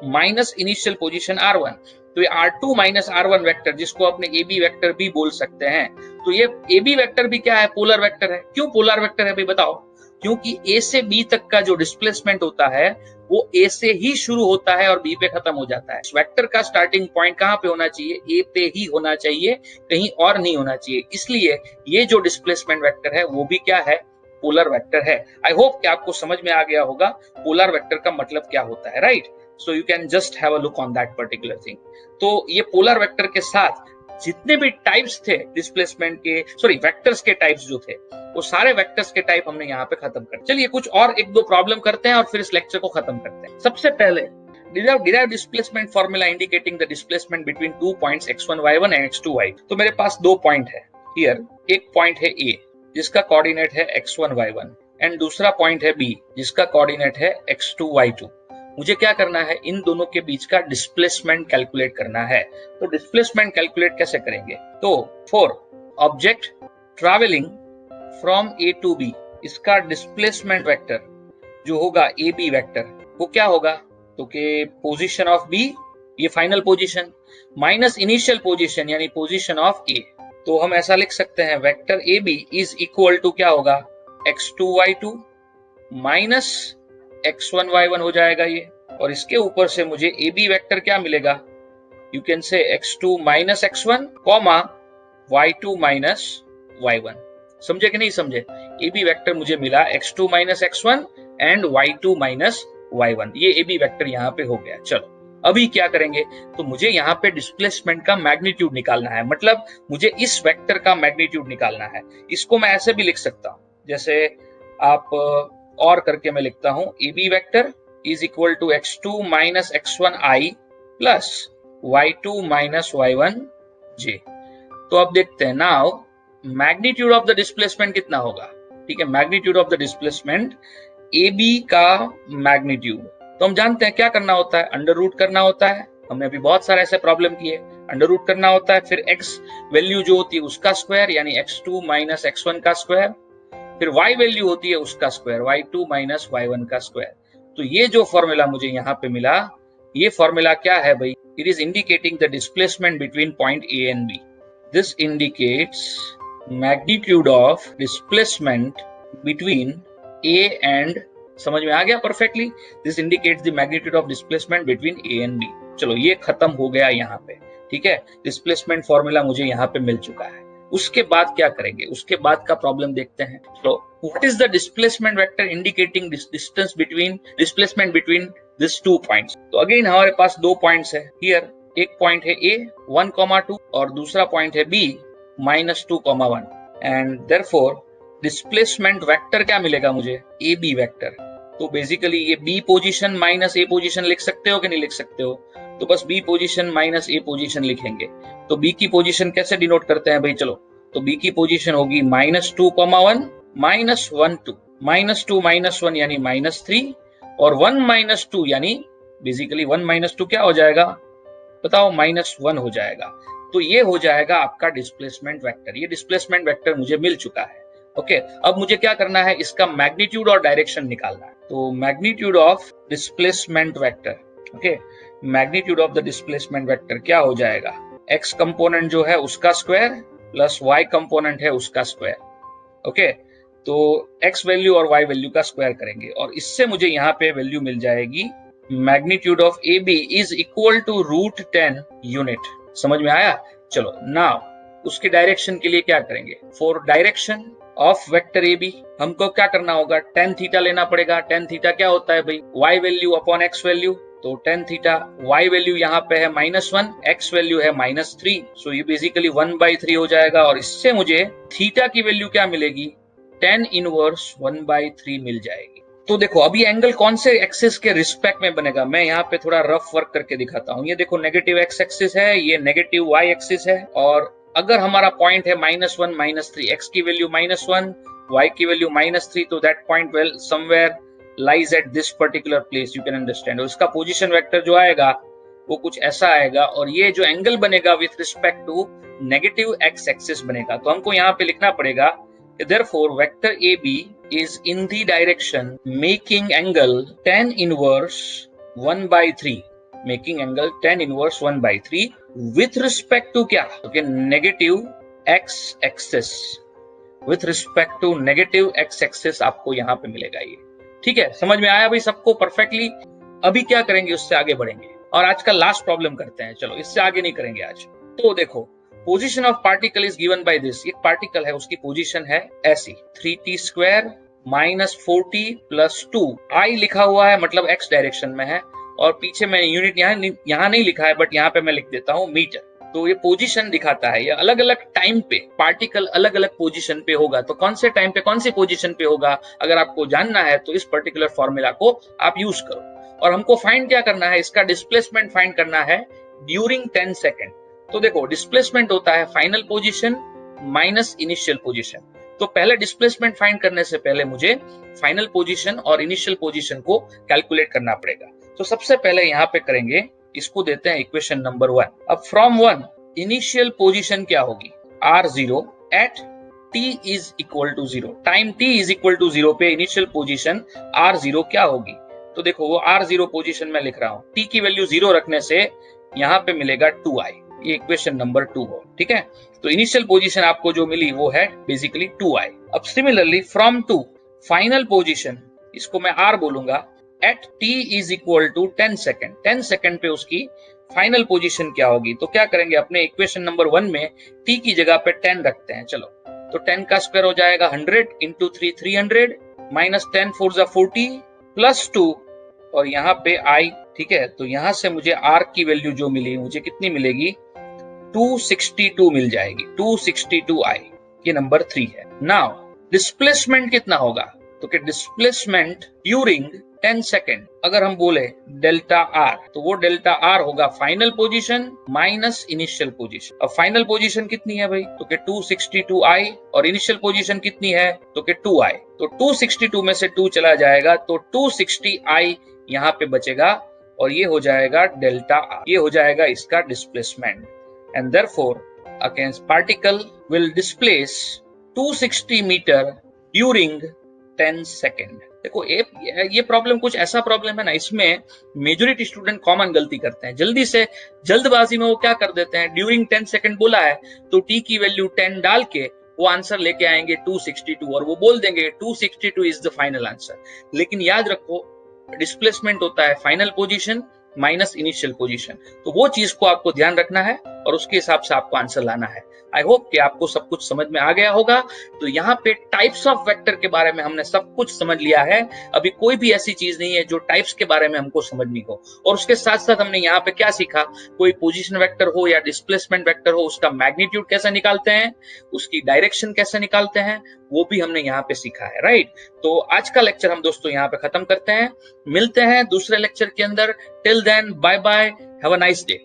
minus initial position r1, तो ये r2 माइनस r1 वेक्टर जिसको अपने ए बी वेक्टर भी बोल सकते हैं, तो ये ए बी वेक्टर भी क्या है, पोलर वेक्टर है। क्यों पोलर वेक्टर है भाई बताओ, क्योंकि ए से बी तक का जो डिस्प्लेसमेंट होता है वो ए से ही शुरू होता है और बी पे खत्म हो जाता है। वेक्टर का स्टार्टिंग पॉइंट कहां पे होना चाहिए? ए पे ही होना चाहिए, कहीं और नहीं होना चाहिए। इसलिए ये जो डिस्प्लेसमेंट वेक्टर है वो भी क्या है? पोलर वेक्टर है। आई होप कि आपको समझ में आ गया होगा पोलर वेक्टर का मतलब क्या होता है, right? So you can just have a look on that particular thing. तो ये पोलर वेक्टर के साथ जितने भी टाइप्स थे डिस्प्लेसमेंट के, सॉरी वेक्टर्स के टाइप्स जो थे, वो सारे वेक्टर्स के टाइप हमने यहाँ पे खत्म कर। चलिए कुछ और एक दो प्रॉब्लम करते हैं और फिर इस लेक्चर को खत्म करते हैं। सबसे पहले derive displacement formula indicating the displacement between 2 points x1 y1 and x2 y। तो मेरे पास दो पॉइंट है हियर। एक पॉइंट है ए जिसका कोऑर्डिनेट है x1 y1 एंड दूसरा पॉइंट है बी जिसका कोऑर्डिनेट है x2 y2। मुझे क्या करना है? इन दोनों के बीच का डिस्प्लेसमेंट कैलकुलेट करना है। तो डिस्प्लेसमेंट कैलकुलेट कैसे करेंगे? तो for object travelling from A to B, इसका डिस्प्लेसमेंट वेक्टर जो होगा ए बी वेक्टर, वो क्या होगा? तो के पोजीशन ऑफ बी, ये final position, minus initial position यानी पोजीशन ऑफ ए। तो हम ऐसा लिख सकते हैं vector A B is equal to क्या होगा? x2 y2 minus x1 y1 हो जाएगा ये, और इसके ऊपर से मुझे ए बी वेक्टर क्या मिलेगा? You can say x2 minus x1 comma y2 minus y1। समझे कि नहीं समझे? ए बी वेक्टर मुझे मिला x2 minus x1 and y2 minus y1। ये ए बी वेक्टर यहाँ पे हो गया। चलो अभी क्या करेंगे? तो मुझे यहाँ पे डिस्प्लेसमेंट का मैग्नीट्यूड निकालना है, मतलब मुझे इस वेक्टर का मैग्नीट्यूड निकालना है। इसको मैं ऐसे भी लिख सकता हूं, जैसे आप और करके मैं लिखता हूं A B vector is equal to x2 minus x1 i plus y2 minus y1 j। तो अब देखते हैं now magnitude of the displacement कितना होगा। ठीक है, magnitude of the displacement A B का मैग्नीट्यूड, तो हम जानते हैं क्या करना होता है? अंडर रूट करना होता है। हमने अभी बहुत सारे ऐसे प्रॉब्लम किए, अंडर रूट करना होता है, फिर एक्स वैल्यू जो होती है उसका स्क्वायर यानी x2 माइनस x1 का स्क्वायर, फिर y वैल्यू होती है उसका स्क्वायर y2 माइनस y1 का स्क्वायर। तो ये जो फॉर्मूला मुझे यहाँ पे मिला, ये फॉर्मूला क्या है भाई? It is indicating the displacement between point A and B. This indicates magnitude of displacement between A and, समझ में आ गया perfectly? This indicates the magnitude of displacement between A and B. चलो ये खत्म हो गया यहाँ पे, ठीक है। डिस्प्लेसमेंट फॉर्मूला मुझे यहाँ पे मिल चुका है। उसके बाद क्या करेंगे? उसके बाद का प्रॉब्लम देखते हैं। तो what is the displacement vector indicating distance between displacement between this two points? तो अगेन हमारे पास दो पॉइंट्स है हियर। एक पॉइंट है ए 1,2 और दूसरा पॉइंट है B -2,1 and therefore displacement vector क्या मिलेगा मुझे? A B vector. तो बेसिकली ये B position minus A position लिख सकते हो कि नहीं लिख सकते हो? तो बस B position minus A position लिखेंगे। तो बी की पोजीशन कैसे डिनोट करते हैं भाई? चलो, तो बी की पोजीशन होगी -2,1 -1 2 -2 -1 यानी -3 और 1 -2 यानी बेसिकली 1 -2 क्या हो जाएगा बताओ? -1 हो जाएगा। तो ये हो जाएगा आपका डिस्प्लेसमेंट वेक्टर। ये डिस्प्लेसमेंट वेक्टर मुझे मिल चुका है। ओके, अब मुझे क्या करना है? इसका मैग्नीट्यूड और डायरेक्शन निकालना है। तो magnitude of displacement vector, okay, magnitude of the displacement vector क्या हो जाएगा? एक्स कंपोनेंट जो है उसका स्क्वायर प्लस वाई कंपोनेंट है उसका स्क्वायर। ओके, तो एक्स वैल्यू और वाई वैल्यू का स्क्वायर करेंगे और इससे मुझे यहाँ पे वैल्यू मिल जाएगी magnitude of A B is equal to √10 unit. समझ में आया? चलो नाउ उसके डायरेक्शन के लिए क्या करेंगे? For direction of vector A B हमको क्या करना होगा? tan थीटा लेना पड़ेगा। tan थीटा क्या होता है भाई? y value upon x value. तो tan थीटा y वैल्यू यहाँ पे है -1, x वैल्यू है -3, सो ये बेसिकली 1/3 हो जाएगा और इससे मुझे थीटा की वैल्यू क्या मिलेगी? tan इनवर्स 1/3 मिल जाएगी। तो देखो अभी एंगल कौन से एक्सिस के रिस्पेक्ट में बनेगा? मैं यहाँ पे थोड़ा रफ वर्क करके दिखाता हूँ। ये देखो नेगेटिव एक्स एक्सिस है, ये नेगेटिव वाई एक्सिस है, और अगर हमारा पॉइंट है -1 -3, एक्स की वैल्यू -1 y की वैल्यू -3, तो that point well somewhere lies at this particular place, you can understand. और इसका पोजीशन वेक्टर जो आएगा वो कुछ ऐसा आएगा और ये जो एंगल बनेगा with respect to negative x axis बनेगा। तो हमको यहाँ पे लिखना पड़ेगा therefore vector AB is in the direction making angle tan inverse 1/3, making angle tan inverse 1/3 with respect to क्या? okay, negative x axis, with respect to negative x axis आपको यहाँ पे मिलेगा ये। ठीक है, समझ में आया भाई सबको परफेक्टली? अभी क्या करेंगे, उससे आगे बढ़ेंगे और आज का लास्ट प्रॉब्लम करते हैं। चलो, इससे आगे नहीं करेंगे आज। तो देखो, position of particle is given by this. एक पार्टिकल है, उसकी पोजीशन है ऐसी, 3t² माइनस 4t प्लस 2। आई लिखा हुआ है, मतलब x डायरेक्शन में है, और पीछे मैं यूनिट यहाँ नहीं लिखा है, बट यहाँ पे मैं लिख देता हूँ मीटर। तो ये पोजीशन दिखाता है, ये अलग अलग टाइम पे पार्टिकल अलग अलग पोजीशन पे होगा। तो कौन से टाइम पे कौन सी पोजीशन पे होगा, अगर आपको जानना है तो इस पर्टिकुलर फॉर्मूला को आप यूज करो। और हमको फाइंड क्या करना है, इसका डिस्प्लेसमेंट फाइंड करना है ड्यूरिंग 10 सेकेंड। तो देखो, डिस्प्लेसमेंट होता है final position minus initial position. तो पहले डिस्प्लेसमेंट फाइंड करने से पहले मुझे फाइनल पोजीशन और इनिशियल पोजीशन को कैलकुलेट करना पड़ेगा। तो सबसे पहले यहाँ पे करेंगे, इसको देते हैं इक्वेशन नंबर 1। अब फ्रॉम 1 इनिशियल पोजीशन क्या होगी, r0 at t is equal to 0। Time t is equal to 0 पे इनिशियल पोजीशन r0 क्या होगी। तो देखो, वो r0 पोजीशन में लिख रहा हूं, t की वैल्यू 0 रखने से यहाँ पे मिलेगा 2i। ये इक्वेशन नंबर 2 हो, ठीक है। तो इनिशियल पोजीशन आपको जो मिली वो है बेसिकली 2i। अब सिमिलरली फ्रॉम 2 फाइनल पोजीशन, इसको मैं r बोलूंगा, at t is equal to 10 second. 10 second पे उसकी फाइनल पोजीशन क्या होगी। तो क्या करेंगे, अपने इक्वेशन नंबर 1 में t की जगह पे 10 रखते हैं। चलो, तो 10 का स्क्वायर हो जाएगा 100 इंटू 3 300 माइनस 10 4 जा 40 प्लस 2 और यहाँ पे i, ठीक है। तो यहां से मुझे r की वैल्यू जो मिली, मुझे कितनी मिलेगी, 262 मिल जाएगी, 262i। ये नंबर 3 है। नाउ डिस्प्लेसमेंट कितना होगा, तो कि डिस्प्लेसमेंट ड्यूरिंग 10 सेकेंड अगर हम बोले डेल्टा आर, तो वो डेल्टा आर होगा final position minus initial position. अब फाइनल पोजीशन कितनी है भाई, तो कि 262i, और इनिशियल पोजीशन कितनी है, तो कि 2i। तो 262 में से 2 चला जाएगा, तो 260i यहाँ पे बचेगा, और ये हो जाएगा डेल्टा आर, ये हो जाएगा इसका displacement. And therefore against particle will displace 260 metre during 10 second. देखो, ये प्रॉब्लम कुछ ऐसा प्रॉब्लम है ना, इसमें मेजॉरिटी स्टूडेंट कॉमन गलती करते हैं, जल्दी से जल्दबाजी में वो क्या कर देते हैं, ड्यूरिंग 10 सेकेंड बोला है तो t की वैल्यू 10 डाल के वो आंसर लेके आएंगे 262, और वो बोल देंगे 262 इज द फाइनल आंसर। लेकिन याद रखो, डिस्प्लेसमेंट होता है final position minus initial position. तो वो चीज को आपको ध्यान रखना है और उसके हिसाब से आपको आंसर लाना है। आई होप कि आपको सब कुछ समझ में आ गया होगा। तो यहाँ पे टाइप्स ऑफ वेक्टर के बारे में हमने सब कुछ समझ लिया है। अभी कोई भी ऐसी चीज नहीं है जो टाइप्स के बारे में हमको समझनी हो। और उसके साथ साथ हमने यहाँ पे क्या सीखा, कोई पोजीशन वेक्टर हो या डिस्प्लेसमेंट वेक्टर हो, उसका मैग्नीट्यूड कैसे निकालते हैं, उसकी डायरेक्शन कैसे निकालते हैं, वो भी हमने यहाँ पे सीखा है, राइट। तो आज का लेक्चर हम दोस्तों यहाँ पे खत्म करते हैं। मिलते हैं दूसरे लेक्चर के अंदर। Till then, bye bye, have a nice day.